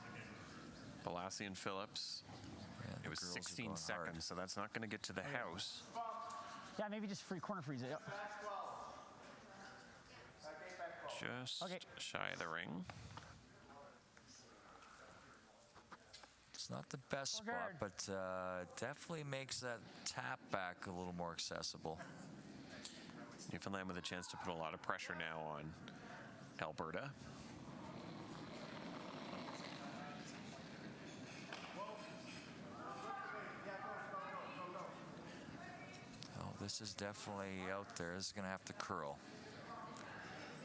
Balassi and Phillips. Yeah, it was 16 seconds, so that's not going to get to the house. Yeah, maybe just corner freeze it. Yep. Just shy of the ring. It's not the best spot, but definitely makes that tap back a little more accessible. Newfoundland with a chance to put a lot of pressure now on Alberta. Oh, this is definitely out there. This is going to have to curl.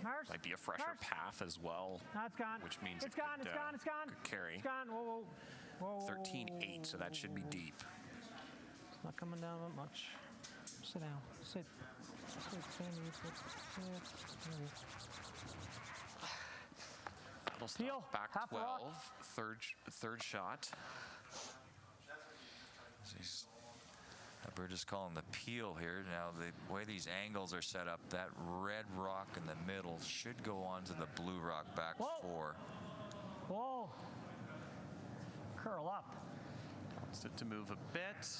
Mars, might be a fresher path as well. No, it's gone. Which means it's gone. Could, it's gone. It's gone. Could carry. It's gone. Whoa, whoa. Whoa. 13-8, so that should be deep. It's not coming down that much. Sit down. Sit. That'll stop back 12. Third shot. We're just calling the peel here. Now, the way these angles are set up, that red rock in the middle should go onto the blue rock back 4. Whoa. Curl up. Wants it to move a bit.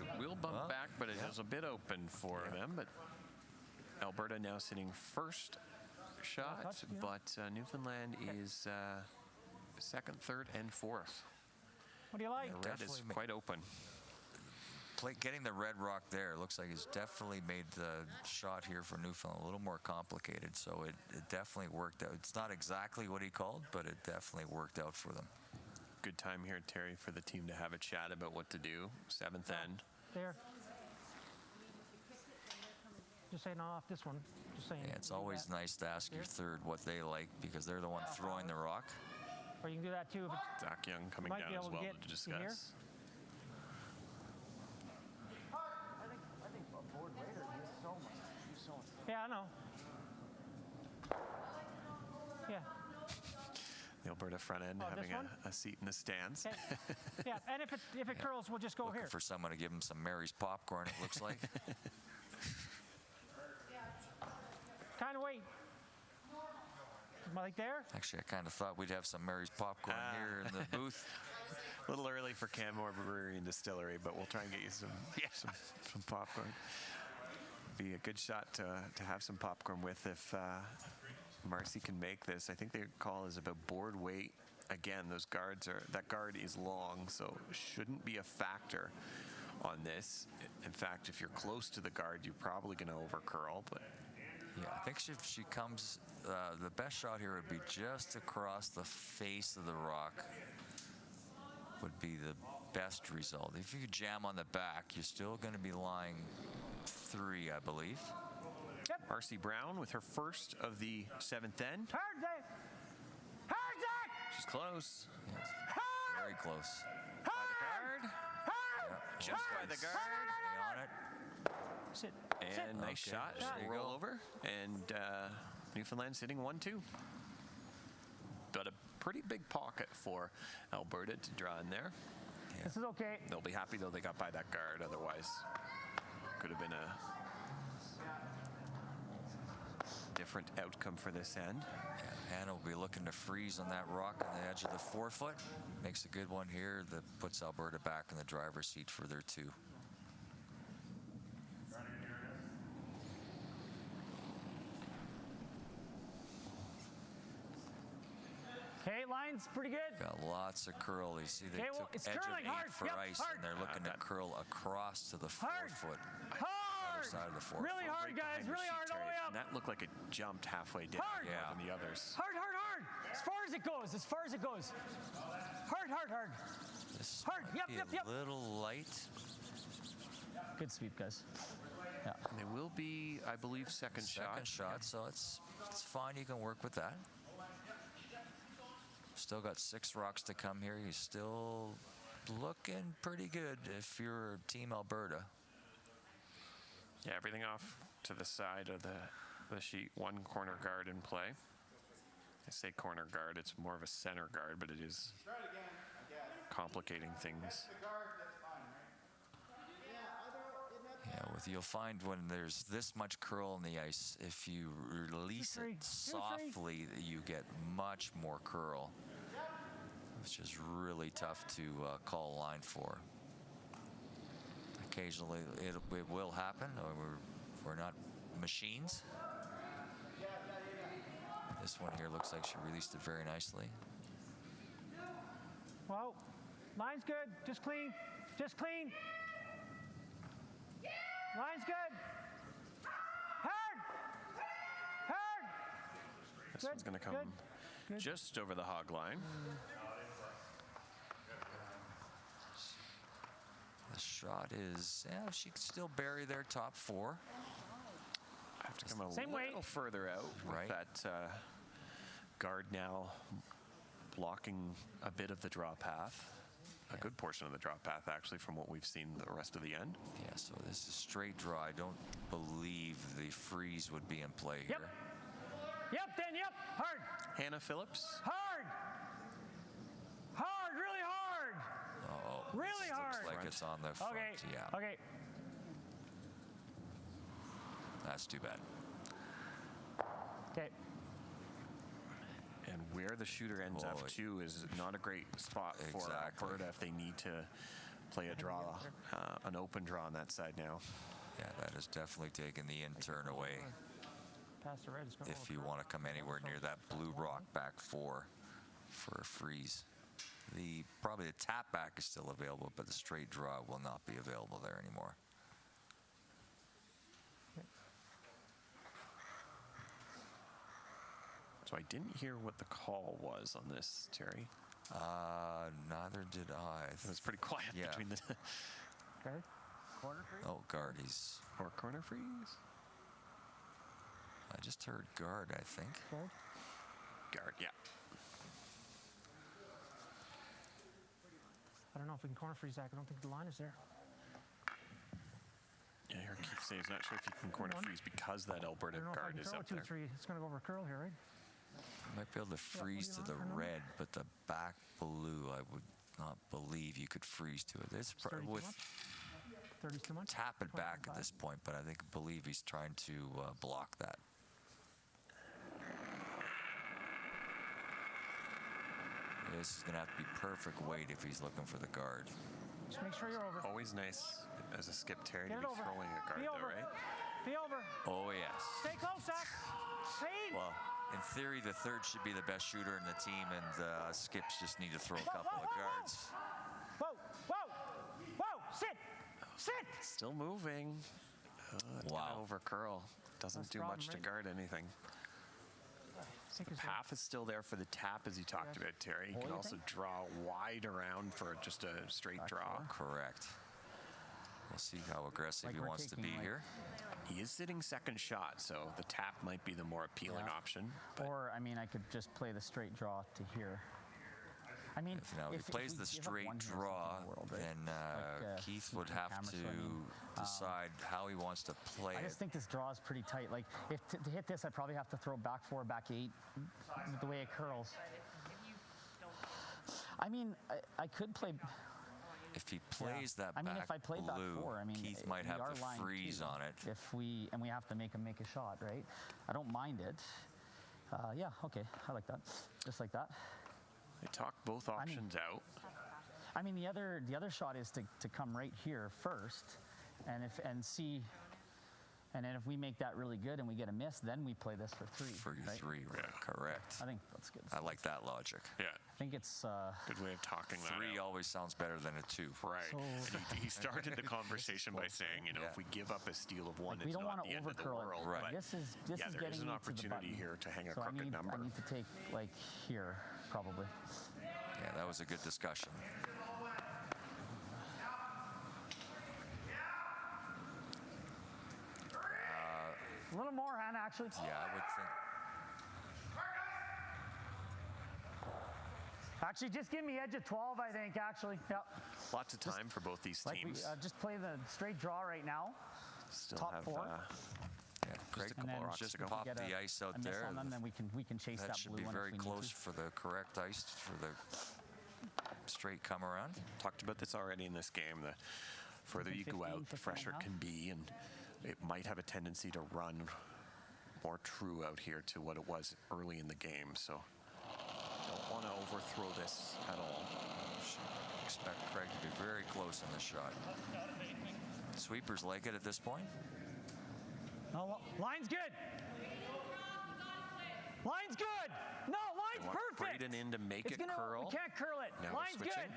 It will bump back, but it is a bit open for them. But Alberta now sitting first shot, but Newfoundland is second, third, and fourth. What do you like? The red is quite open. Getting the red rock there looks like it's definitely made the shot here for Newfoundland a little more complicated. So it definitely worked out. It's not exactly what he called, but it definitely worked out for them. Good time here, Terry, for the team to have a chat about what to do. Seventh end. There. Just saying off this one. Just saying. Yeah, it's always nice to ask your third what they like because they're the one throwing the rock. Or you can do that too. Zach Young coming down as well to discuss. I think a board raider is so much. Yeah, I know. Yeah. The Alberta front end having a seat in the stands. Okay. Yeah, and if it curls, we'll just go Looking here. for someone to give him some Mary's popcorn, it looks like. Kind of wait. Like there? Actually, I kind of thought we'd have some Mary's popcorn here in the booth. A little early for Canmore Brewery and Distillery, but we'll try and get you some popcorn. Be a good shot to have some popcorn with if Marcy can make this. I think their call is about board weight. Again, that guard is long, so shouldn't be a factor on this. In fact, if you're close to the guard, you're probably going to overcurl, but yeah, I think if she comes, the best shot here would be just across the face of the rock would be the best result. If you jam on the back, you're still going to be lying 3, I believe. Yep. Marcy Brown with her first of the seventh end. Hard, Zach! Hard, Zach! She's close. Yes. Very close. By the guard. Yep. Just by the guard. Stay on it. Sit. And nice shot. There you Roll go. over. And Newfoundland sitting 1-2. Got a pretty big pocket for Alberta to draw in there. Yeah. This is okay. They'll be happy though they got by that guard. Otherwise, could have been a different outcome for this end. Hannah will be looking to freeze on that rock on the edge of the 4-foot. Makes a good one here that puts Alberta back in the driver's seat for their 2. Okay, line's pretty good. Got lots of curl. You see they took it's edge curling of 8 hard. for ice, and they're looking to curl across to the 4-foot. Hard! Side of the 4-foot. Really hard, guys. Really hard all the way up. That looked like it jumped halfway down more than the others. Hard, hard, hard. As far as it goes. As far as it goes. Hard, hard, hard. This hard. might Yep, be yep, a little light. Good sweep, guys. Yeah. And they will be, I believe, second shot. So it's fine. You can work with that. Still got 6 rocks to come here. You're still looking pretty good if you're Team Alberta. Yeah, everything off to the side of the sheet. One corner guard in play. I say corner guard. It's more of a center guard, but it is complicating things. Yeah, You'll find when there's this much curl on the ice, if you release it softly, you get much more curl, which is really tough to call a line for. Occasionally, it will happen. We're not machines. This one here looks like she released it very nicely. Well, line's good. Just clean. Just clean. Line's good. Hard. Hard. This one's going to come just over the hog line. The shot is, she can still bury their top 4. I have to come a little further out. Right. That guard now blocking a bit of the draw path. A good portion of the draw path, actually, from what we've seen the rest of the end. Yeah, so this is straight draw. I don't believe the freeze would be in play here. Yep, Dan, yep. Hard. Hannah Phillips. Hard. Hard, really hard. Oh, really hard. Looks like it's on the front. Okay. Yeah. Okay. That's too bad. Okay. And where the shooter ends up, too, is not a great spot for Alberta if they need to play a draw, an open draw on that side now. Yeah, that has definitely taken the in turn away. If you want to come anywhere near that blue rock back 4 for a freeze. Probably the tap back is still available, but the straight draw will not be available there anymore. So I didn't hear what the call was on this, Terry. Neither did I. It was pretty quiet between the... Guard? Corner freeze? Oh, guard. Or corner freeze? I just heard guard, I think. Guard? Guard, yeah. I don't know if we can corner freeze, Zach. I don't think the line is there. Yeah, I heard Keith say he's not sure if he can corner freeze because that Alberta guard is up there. It's going to go over curl here, right? Might be able to freeze to the red, but the back blue, I would not believe you could freeze to it. It's with 30's too much. Tap it back at this point, but I believe he's trying to block that. This is going to have to be perfect weight if he's looking for the guard. Just make sure you're over. Always nice as a skip, Terry, to Get be over. throwing a guard, Be over. though, right? Be over. Oh, yes. Stay close, Zach. Clean. Well, in theory, the third should be the best shooter in the team, and skips just need to throw a couple of guards. Whoa, whoa, whoa, sit, sit. Still moving. Wow. Over curl. Doesn't do much to guard anything. The path is still there for the tap, as you talked about, Terry. You can also draw wide around for just a straight draw. Correct. We'll see how aggressive he wants to be here. He is sitting second shot, so the tap might be the more appealing option. Or, I mean, I could just play the straight draw to here. I mean, if he plays the straight draw, then Keith would have to decide how he wants to play it. I just think this draw is pretty tight. Like, if to hit this, I'd probably have to throw back 4, back 8, with the way it curls. I mean, I could play... If he plays that I mean, back if I played blue, back 4, I mean, Keith might have to freeze on it. If we have to make a shot, right? I don't mind it. Yeah, okay, I like that. Just like that. They talk both options out. I mean, the other shot is to come right here first, and then if we make that really good and we get a miss, then we play this for 3. For 3, right? Correct. I think that's good. I like that logic. Yeah. I think it's good way of talking that 3 out. always sounds better than a 2. Right. So, and he started the conversation by saying, if we give up a steal of 1, like, it's we don't not want the to end of the overcurl world. it. Right. This is there getting is an me opportunity to the here to hang a so crooked number. I need to take like here probably. Yeah, that was a good discussion. A little more, Hannah, actually. Yeah, I would think. Actually, just give me edge of 12, I think, actually. Yep. Lots of time for both these teams. Just play the straight draw right now. Still top have 4. Great. Just pop the ice out there. On them, then we can chase that should blue be one very if we close need to. for the correct ice for the straight come around. Talked about this already in this game. The further you go 15, out, the 15 fresher and a it can be, and it might have a tendency to run more true out here to what it was early in the game. So don't want to overthrow this at all. Expect Craig to be very close in the shot. Sweepers like it at this point. No, line's good. Line's good. No, line's perfect. Braden in to make it curl. We can't curl it. Now Line's good.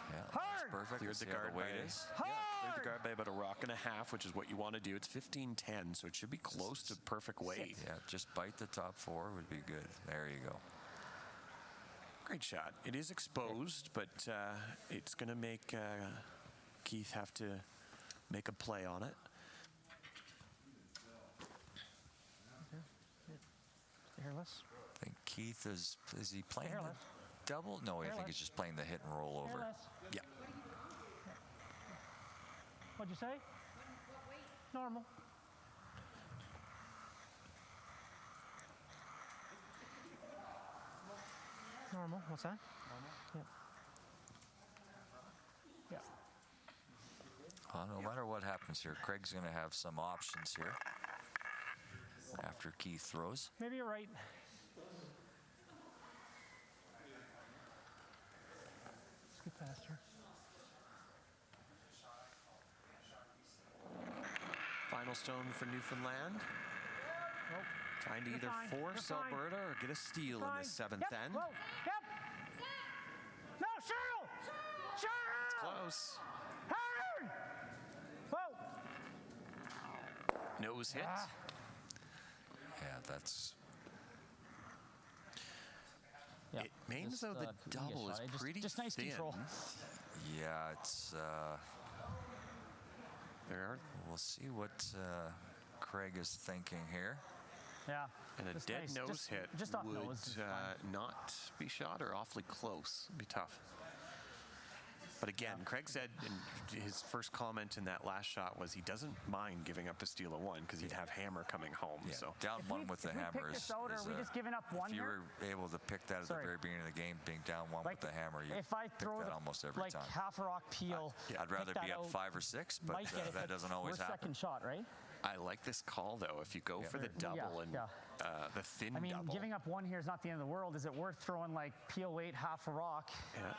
Yeah, Hard. perfect. Cleared the guard way by, it is. cleared the guard by about a rock and a half, which is what you want to do. It's 15-10, so it should be close to perfect weight. Yeah, just bite the top 4 would be good. There you go. Great shot. It is exposed, but it's going to make Keith have to make a play on it. Hairless. I think Keith is he playing the double? No, I think he's just playing the hit and roll over. Yeah. What'd you say? Normal. Normal. What's that? Normal. Yeah. No matter what happens here, Craig's going to have some options here after Keith throws. Maybe you're right. Let's get faster. Final stone for Newfoundland. Nope. Trying to You're either fine. force You're fine. Alberta or get a steal in the 7th end. Whoa. Yep. No, Cheryl! Cheryl! Close. Hard! Whoa. Nose hit. Yeah, that's... Yeah, It means, though, the double is pretty just nice thin. control. Yeah, it's... We'll see what Craig is thinking here. Yeah. And a just dead nice. nose hit just off would nose is fine. not be shot or awfully close. It'd be tough. But again, Craig said in his first comment in that last shot was he doesn't mind giving up a steal of 1 because he'd have hammer coming home. Yeah, So down 1 with the hammer is... Are we just giving up 1 if you here? were able to pick that at the very beginning of the game, being down 1 with the hammer, you if I pick throw that the, almost every time. half a rock peel, I'd rather be up 5 or 6, but that doesn't always happen. Second shot, right? I like this call, though. If you go for the double and the thin double. I mean, giving up 1 here is not the end of the world. Is it worth throwing like peel weight, half a rock? Yeah.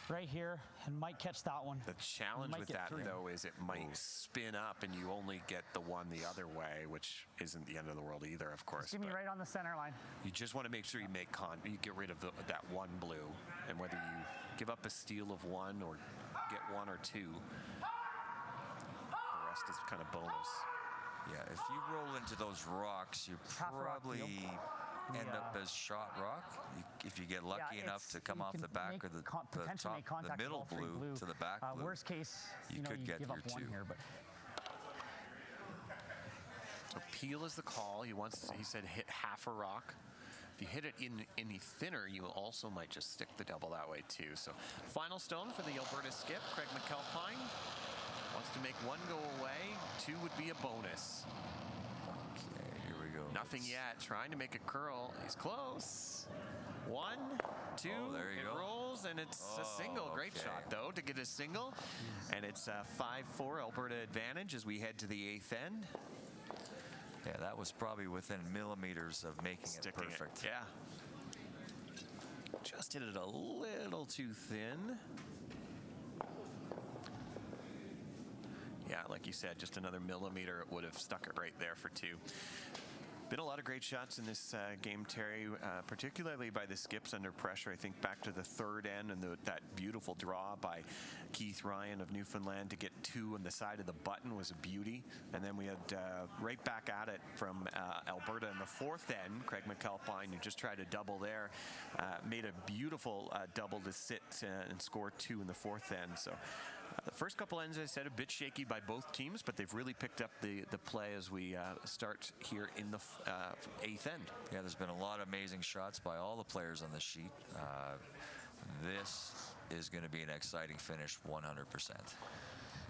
Right here, and might catch that one. The challenge with that, though, is it might spin up and you only get the one the other way, which isn't the end of the world either, of course. Just give me right on the center line. You just want to make sure you make you get rid of that 1 blue, and whether you give up a steal of 1 or get 1 or 2, the rest is kind of bonus. Yeah, if you roll into those rocks, you probably end up as shot rock. If you get lucky enough to come off the back or the top, the middle blue to the back blue. Worst case, you could get give your up 1 here, but. So peel is the call. He said hit half a rock. If you hit it in any thinner, you also might just stick the double that way too. So final stone for the Alberta skip, Craig McAlpine. Wants to make 1 go away, 2 would be a bonus. Okay, here we go. Nothing yet, trying to make a curl. He's close. 1, 2, there you go. Rolls, and it's a single. Great shot, though, to get a single. And it's a 5-4 Alberta advantage as we head to the 8th end. Yeah, that was probably within millimeters of making it perfect. Yeah. Just hit it a little too thin. Yeah, like you said, just another millimeter, it would have stuck it right there for 2. Been a lot of great shots in this game, Terry, particularly by the skips under pressure. I think back to the 3rd end and that beautiful draw by Keith Ryan of Newfoundland to get 2 on the side of the button was a beauty. And then we had right back at it from Alberta in the 4th end. Craig McAlpine, who just tried a double there, made a beautiful double to sit and score 2 in the 4th end. So the first couple ends, I said, a bit shaky by both teams, but they've really picked up the play as we start here in the 8th end. Yeah, there's been a lot of amazing shots by all the players on the sheet. This is going to be an exciting finish, 100%.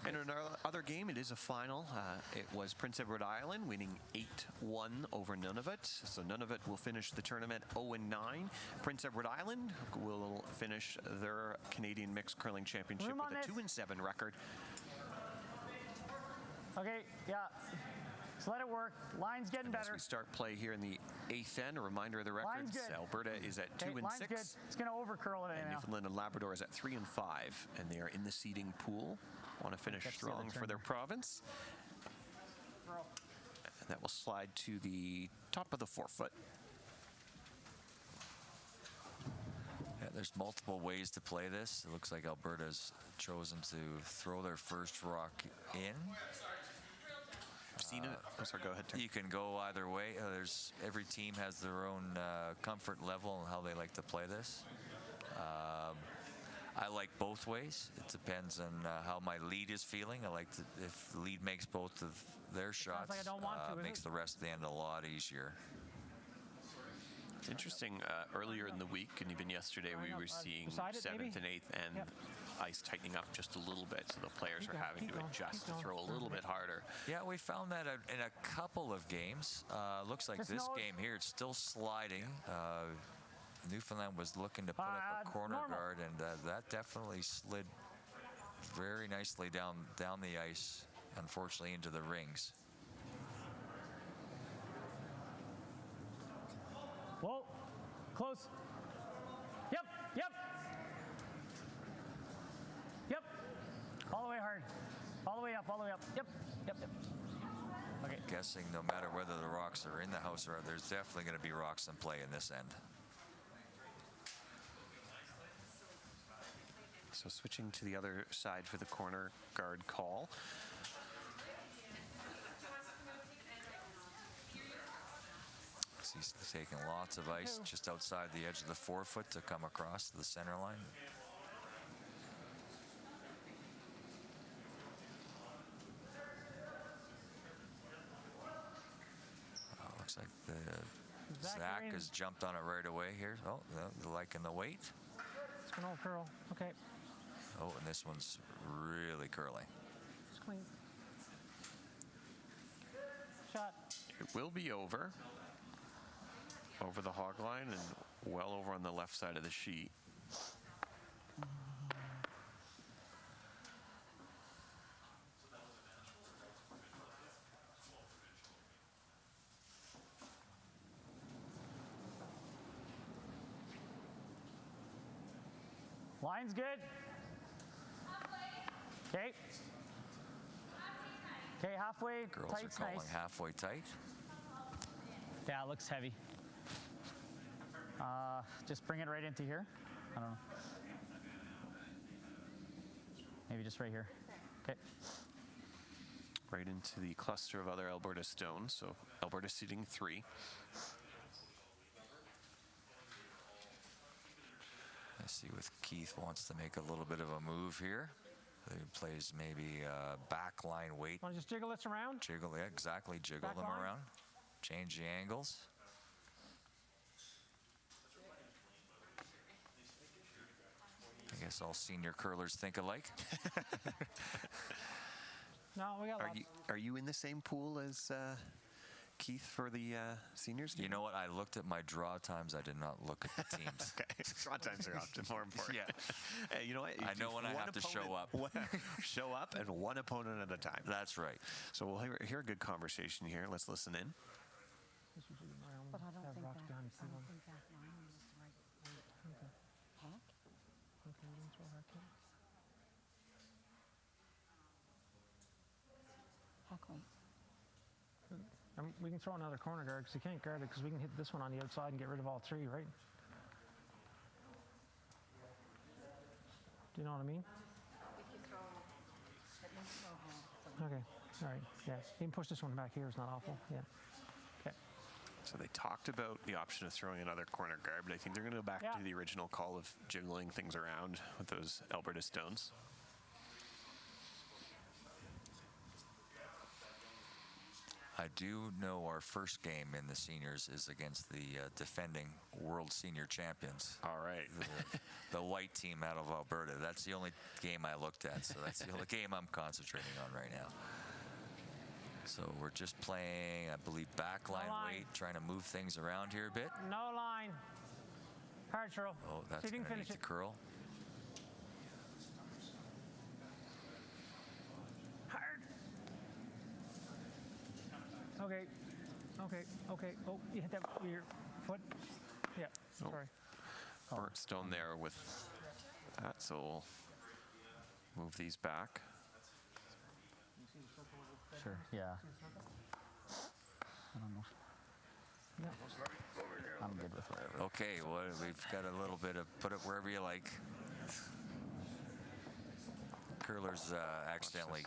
And in our other game, it is a final. It was Prince Edward Island winning 8-1 over Nunavut. So Nunavut will finish the tournament 0-9. Prince Edward Island will finish their Canadian Mixed Curling Championship with a 2-7 record. Okay, yeah. Just let it work. Line's getting better. As we start play here in the 8th end, a reminder of the records. Alberta is at 2-6. Line's good. It's going to overcurl it and now. Newfoundland and Labrador is at 3-5, and they are in the seeding pool. Want to finish strong for their province. And that will slide to the top of the forefoot. Yeah, there's multiple ways to play this. It looks like Alberta's chosen to throw their first rock in. Seen it. Oh, sorry, go ahead, Tim. You can go either way. Every team has their own comfort level and how they like to play this. I like both ways. It depends on how my lead is feeling. I like to, if the lead makes both of their shots, like I don't want to, makes the rest of the end a lot easier. It's interesting. Earlier in the week and even yesterday, we were seeing 7th and 8th and ice tightening up just a little bit, so the players are having to adjust to throw a little bit harder. Yeah, we found that in a couple of games. Looks like this game here, it's still sliding. Newfoundland was looking to put up a corner guard, and that definitely slid very nicely down the ice, unfortunately, into the rings. Whoa, close. Yep. All the way hard. All the way up. Yep. Okay. Guessing no matter whether the rocks are in the house or there's definitely going to be rocks in play in this end. So switching to the other side for the corner guard call. He's taking lots of ice just outside the edge of the forefoot to come across the center line. Looks like Zach has jumped on it right away here. Oh, liking the weight. It's going to curl. Okay. Oh, and this one's really curling. It's clean. Shot. It will be over the hog line and well over on the left side of the sheet. Line's good. Okay. Okay, halfway. Girls tight's are calling nice. halfway tight. Yeah, it looks heavy. Just bring it right into here. I don't know. Maybe just right here. Okay. Right into the cluster of other Alberta stones. So Alberta seating 3. I see with Keith wants to make a little bit of a move here. He plays maybe back line weight. Want to just jiggle this around? Jiggle, yeah, exactly. Jiggle them around. Change the angles. I guess all senior curlers think alike. No, we got lots. Are you in the same pool as Keith for the seniors game? You know what? I looked at my draw times. I did not look at the teams. Okay. Draw times are often more important. Yeah. Hey, you know what? I know when I have to show up. Show up and one opponent at a time. That's right. So we'll hear a good conversation here. Let's listen in. But I don't think that line is the right weight. Heck? Okay, we can throw our kick. Heck weight. We can throw another corner guard because you can't guard it because we can hit this one on the outside and get rid of all 3, right? Do you know what I mean? If you throw, at least throw half. Okay, all right, yeah. You can push this one back here, it's not awful, yeah. Okay. So they talked about the option of throwing another corner guard, but I think they're going to go back to the original call of jiggling things around with those Alberta stones. I do know our first game in the seniors is against the defending world senior champions. All right. The white team out of Alberta. That's the only game I looked at, so that's the only game I'm concentrating on right now. So we're just playing, I believe, backline weight, trying to move things around here a bit. No line. Hard, Cheryl. Oh, that's going to need to curl. Okay. Oh, you hit that with your foot. Yeah, sorry. Burnt stone there with that, so we'll move these back. Sure, yeah. I don't know. Yeah. I'm good with whatever. Okay, well, we've got a little bit of put it wherever you like. Curlers accidentally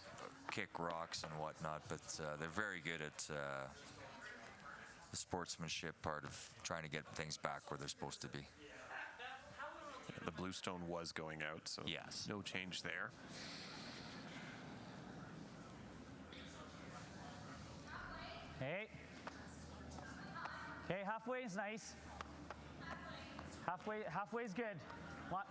kick rocks and whatnot, but they're very good at the sportsmanship part of trying to get things back where they're supposed to be. The blue stone was going out, so yes, no change there. Hey. Okay, halfway is nice. Halfway is good. What?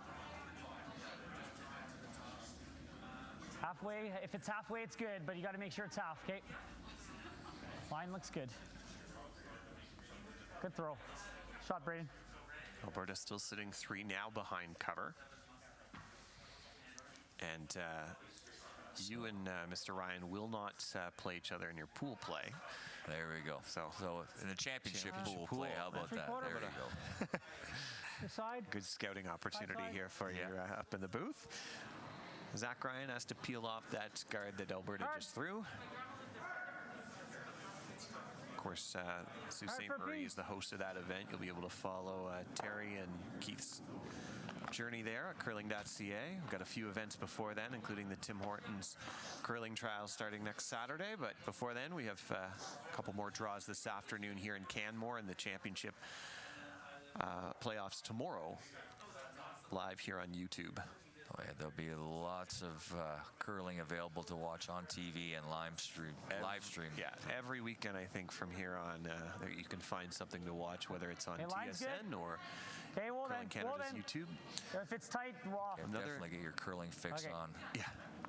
Halfway, if it's halfway, it's good, but you got to make sure it's half, okay? Line looks good. Good throw. Shot, Braden. Alberta still sitting 3 now behind cover. And you and Mr. Ryan will not play each other in your pool play. There we go. So in the championship pool play, how about that? There we go. Side. Good scouting opportunity here for you up in the booth. Zach Ryan has to peel off that guard that Alberta just threw. Of course, Sault Ste. Marie is the host of that event. You'll be able to follow Terry and Keith's journey there at curling.ca. We've got a few events before then, including the Tim Hortons curling trials starting next Saturday. But before then, we have a couple more draws this afternoon here in Canmore, and the championship playoffs tomorrow live here on YouTube. Oh yeah, there'll be lots of curling available to watch on TV and live stream. Yeah, every weekend I think from here on, you can find something to watch, whether it's on TSN or Curling Canada's YouTube. If it's tight, we're off. Definitely get your curling fix on. Yeah,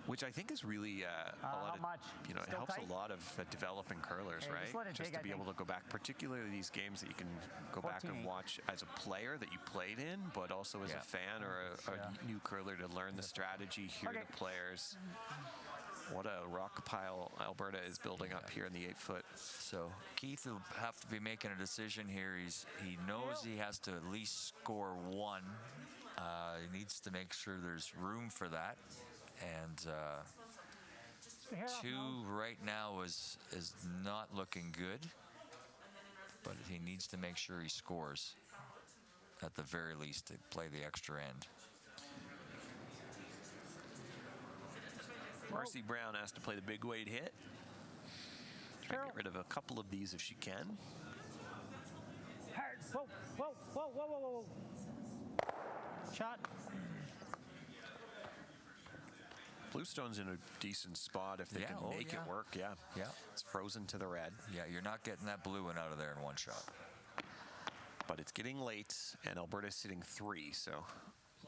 which I think is really a lot of, it helps tight? a lot of developing curlers, right? Just to be able to go back, particularly these games that you can go back and watch as a player that you played in, but also as a fan or a new curler to learn the strategy, hear the players. What a rock pile Alberta is building up here in the 8-foot. So Keith will have to be making a decision here. He knows he has to at least score 1. He needs to make sure there's room for that. And 2 right now is not looking good, but he needs to make sure he scores at the very least to play the extra end. Marcy Brown has to play the big weight hit. Try to get rid of a couple of these if she can. Whoa. Shot. Bluestone's in a decent spot if they can make it work. Yeah, it's frozen to the red. Yeah, you're not getting that blue one out of there in one shot. But it's getting late, and Alberta's sitting 3, so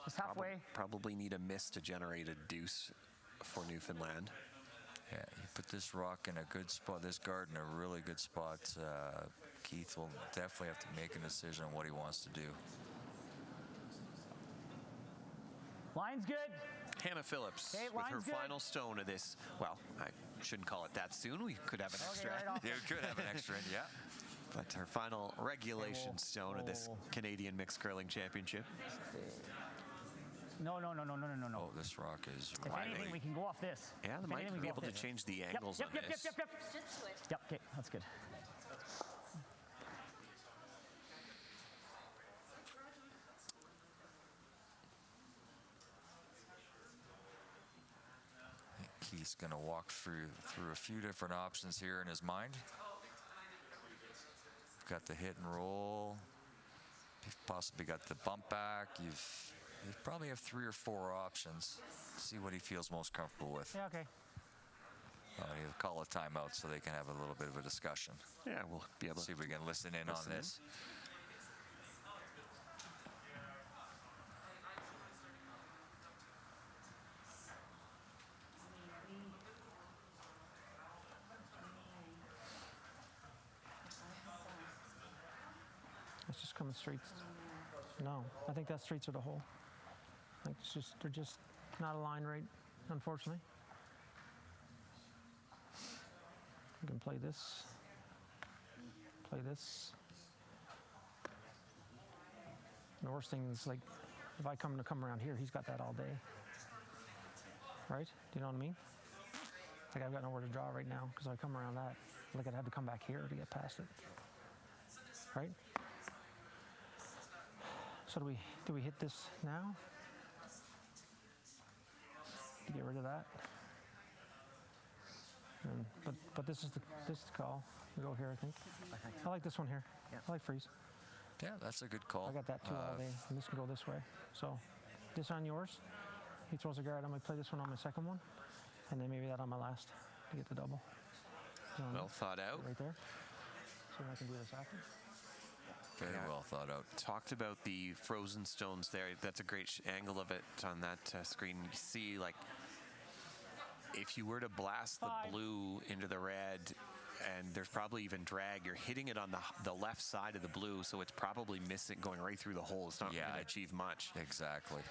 just halfway. Probably need a miss to generate a deuce for Newfoundland. Yeah, you put this rock in a good spot, this guard in a really good spot. Keith will definitely have to make a decision on what he wants to do. Line's good. Hannah Phillips with her final stone of this. Well, I shouldn't call it that soon. We could have an extra end. You could have an extra end, yeah. But her final regulation stone of this Canadian Mixed Curling Championship. No. Oh, this rock is If anything, we can go off this. Yeah, they might be able to change the angles on this. Yep, okay, that's good. Keith's going to walk through a few different options here in his mind. Got the hit and roll. You've possibly got the bump back. You probably have 3 or 4 options. See what he feels most comfortable with. Yeah, okay. He'll call a timeout so they can have a little bit of a discussion. Yeah, we'll be able to see if we can listen in on this. It's just coming straight. No, I think that's straight to the hole. Like it's just, they're just not aligned right, unfortunately. You can play this. Play this. And the worst thing is, like, if I come around here, he's got that all day. Right? Do you know what I mean? Like, I've got nowhere to draw right now because I come around that. Like, I'd have to come back here to get past it. Right? So do we hit this now? To get rid of that. And, but this is the call. We go here, I think. I like this one here. Yeah. I like freeze. Yeah, that's a good call. I got that too all day, and this can go this way. So this on yours. He throws a guard. I'm gonna play this one on my second one, and then maybe that on my last to get the double. Well thought out. Right there. So I can do this after. Very well thought out. Talked about the frozen stones there. That's a great angle of it on that screen. You see, like, if you were to blast the blue into the red, and there's probably even drag, you're hitting it on the left side of the blue, so it's probably missing, going right through the hole. It's not going to achieve much. Exactly.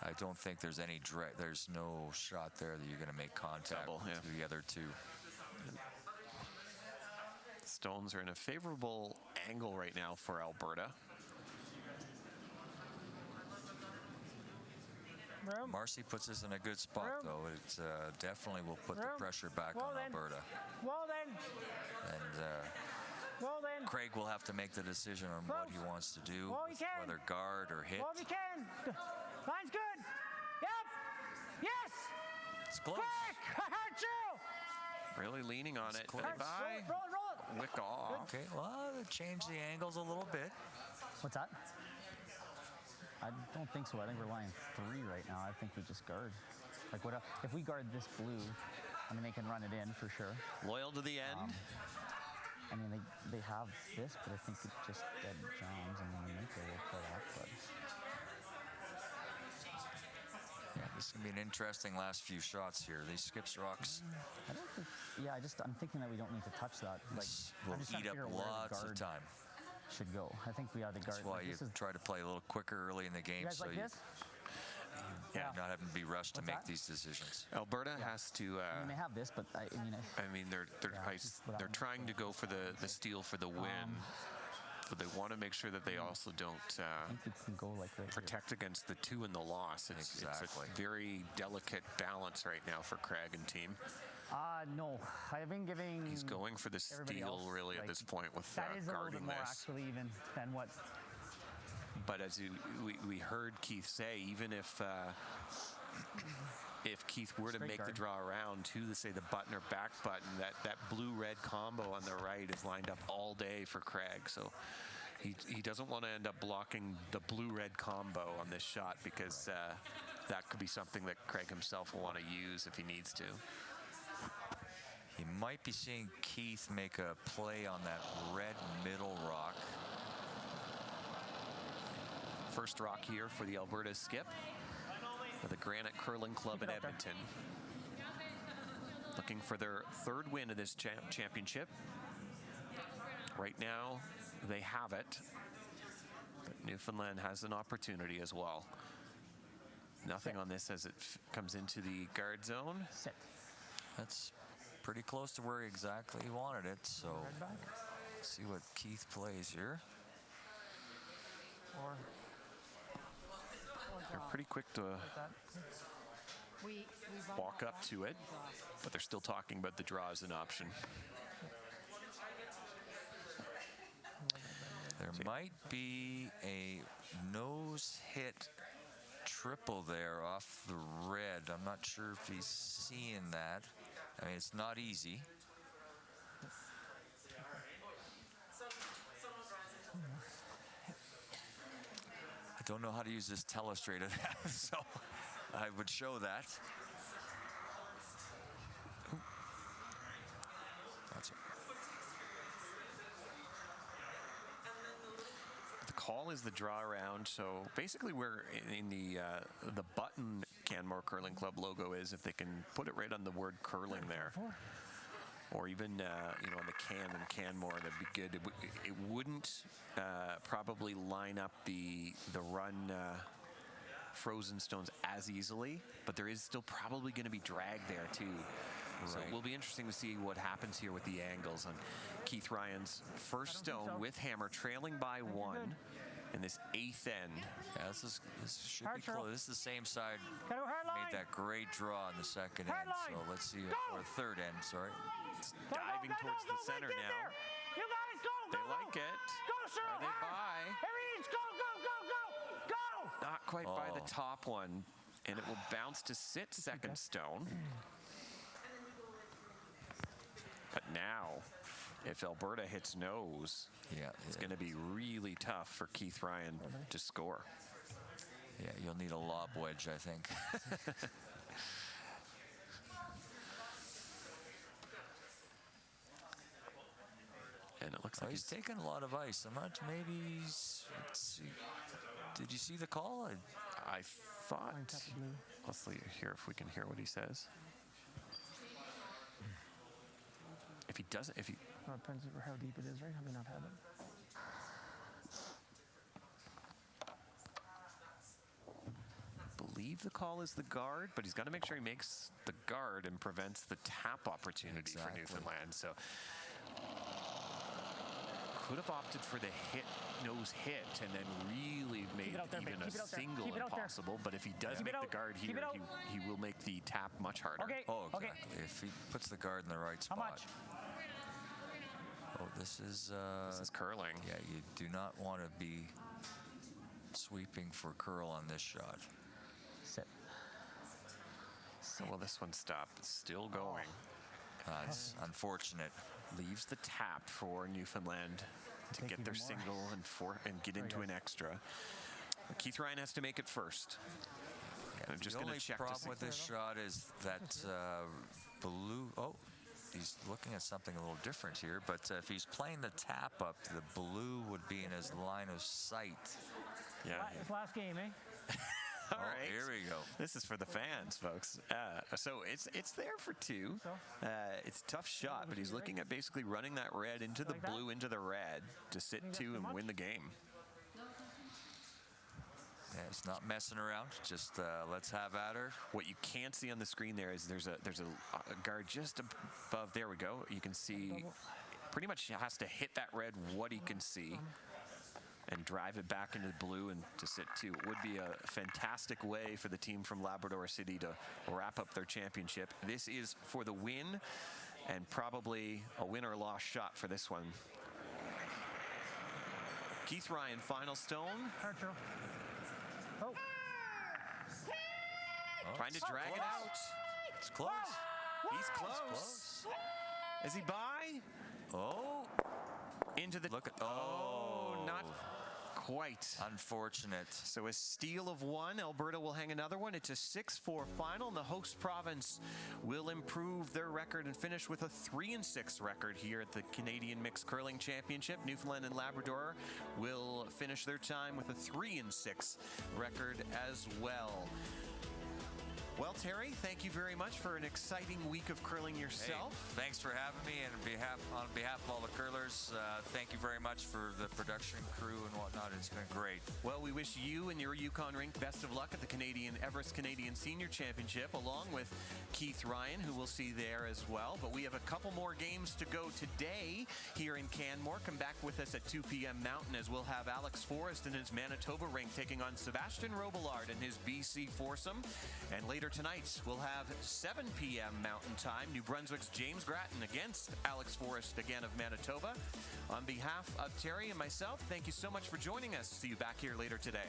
I don't think there's any drag. There's no shot there that you're going to make contact with the other two. Stones are in a favorable angle right now for Alberta. Marcy puts us in a good spot, though. It definitely will put the pressure back on Alberta. Well then. And Craig will have to make the decision on what he wants to do, whether guard or hit. Well, he can. Line's good. Yep. Yes. It's close. Quick. I heard you. Really leaning on it. Roll it. Wick off. Okay, well, change the angles a little bit. What's that? I don't think so. I think we're lying 3 right now. I think we just guard. Like, what if we guard this blue? I mean, they can run it in for sure. Loyal to the end. I mean, they have this, but I think it just dead jams, and then the Miko will play off. But yeah, this is gonna be an interesting last few shots here. These skips rocks. I don't think. Yeah, I'm thinking that we don't need to touch that. Like, will eat up lots of time. Should go. I think we ought to guard. That's why you try to play a little quicker early in the game, you guys so like you this? not having to be rushed to make these decisions. Alberta has to. I mean, they have this, but I mean, they're trying to go for the steal for the win. But they want to make sure that they also don't I think we can go like right protect against the 2 and the loss. It's a very delicate balance right now for Craig and team. No, I've been giving. He's going for the steal really at this point with that is guarding a little bit more this. actually even than what. But as we heard Keith say, even if Keith were to make the draw around to the, say, the button or back button, that blue-red combo on the right is lined up all day for Craig. So he doesn't want to end up blocking the blue-red combo on this shot, because that could be something that Craig himself will want to use if he needs to. He might be seeing Keith make a play on that red middle rock. First rock here for the Alberta skip for the Granite Curling Club in Edmonton. Looking for their 3rd win of this championship. Right now, they have it. But Newfoundland has an opportunity as well. Nothing on this as it comes into the guard zone. That's pretty close to where exactly he wanted it. So let's see what Keith plays here. They're pretty quick to walk up to it, but they're still talking about the draw as an option. There might be a nose hit triple there off the red. I'm not sure if he's seeing that. I mean, it's not easy. I don't know how to use this telestrated app, so I would show that. call is the draw around. So basically, where in the button Canmore Curling Club logo is, if they can put it right on the word curling there, or even on the can in Canmore, that'd be good. It wouldn't probably line up the run frozen stones as easily, but there is still probably going to be drag there too. So it will be interesting to see what happens here with the angles on Keith Ryan's first stone with hammer, trailing by 1 in this 8th end. Yeah, this should be close. This is the same side. Made that great draw in the second end. So let's see, or third end, sorry. It's diving towards the center now. You guys, go! They like it. Go, Cheryl! Are they by? Everything's go! Not quite by the top one, and it will bounce to sit second stone. But now, if Alberta hits nose, it's going to be really tough for Keith Ryan to score. Yeah, you'll need a lob wedge, I think. And it looks like he's taking a lot of ice. I'm not, maybe let's see. Did you see the call? I thought, let's hear if we can hear what he says. If he doesn't, Well, it depends on how deep it is, right? I may not have it. Believe the call is the guard, but he's got to make sure he makes the guard and prevents the tap opportunity for Newfoundland. So could have opted for the nose hit and then really made even a single impossible. But if he does make the guard here, he will make the tap much harder. Oh, exactly. If he puts the guard in the right spot. How much? Oh, this is curling. Yeah, you do not want to be sweeping for curl on this shot. Sit. Well, this one stopped. It's still going. It's unfortunate. Leaves the tap for Newfoundland to get their single and get into an extra. Keith Ryan has to make it first. I'm just going to check. The only problem with this shot is that blue. Oh, he's looking at something a little different here. But if he's playing the tap up, the blue would be in his line of sight. Yeah. It's last game, eh? All right. Here we go. This is for the fans, folks. So it's there for 2. It's a tough shot, but he's looking at basically running that red into the blue, into the red to sit 2 and win the game. Yeah, it's not messing around. Just let's have at her. What you can't see on the screen there is there's a guard just above. There we go. You can see pretty much has to hit that red what he can see and drive it back into the blue and to sit 2. It would be a fantastic way for the team from Labrador City to wrap up their championship. This is for the win and probably a win or loss shot for this one. Keith Ryan, final stone. Trying to drag it out. It's close. He's close. Is he by? Oh. Into the... Look at... not quite. Unfortunate. So a steal of 1. Alberta will hang another one. It's a 6-4 final, and the host province will improve their record and finish with a 3-6 record here at the Canadian Mixed Curling Championship. Newfoundland and Labrador will finish their time with a 3-6 record as well. Well, Terry, thank you very much for an exciting week of curling yourself. Hey, thanks for having me, and on behalf of all the curlers, thank you very much for the production crew and whatnot. It's been great. Well, we wish you and your Yukon rink best of luck at the Everest Canadian Senior Championship, along with Keith Ryan, who we'll see there as well. But we have a couple more games to go today here in Canmore. Come back with us at 2 p.m. Mountain, as we'll have Alex Forrest and his Manitoba rink taking on Sebastian Robillard and his BC foursome. And later tonight, we'll have 7 p.m. Mountain Time, New Brunswick's James Grattan against Alex Forrest again of Manitoba. On behalf of Terry and myself, thank you so much for joining us. See you back here later today.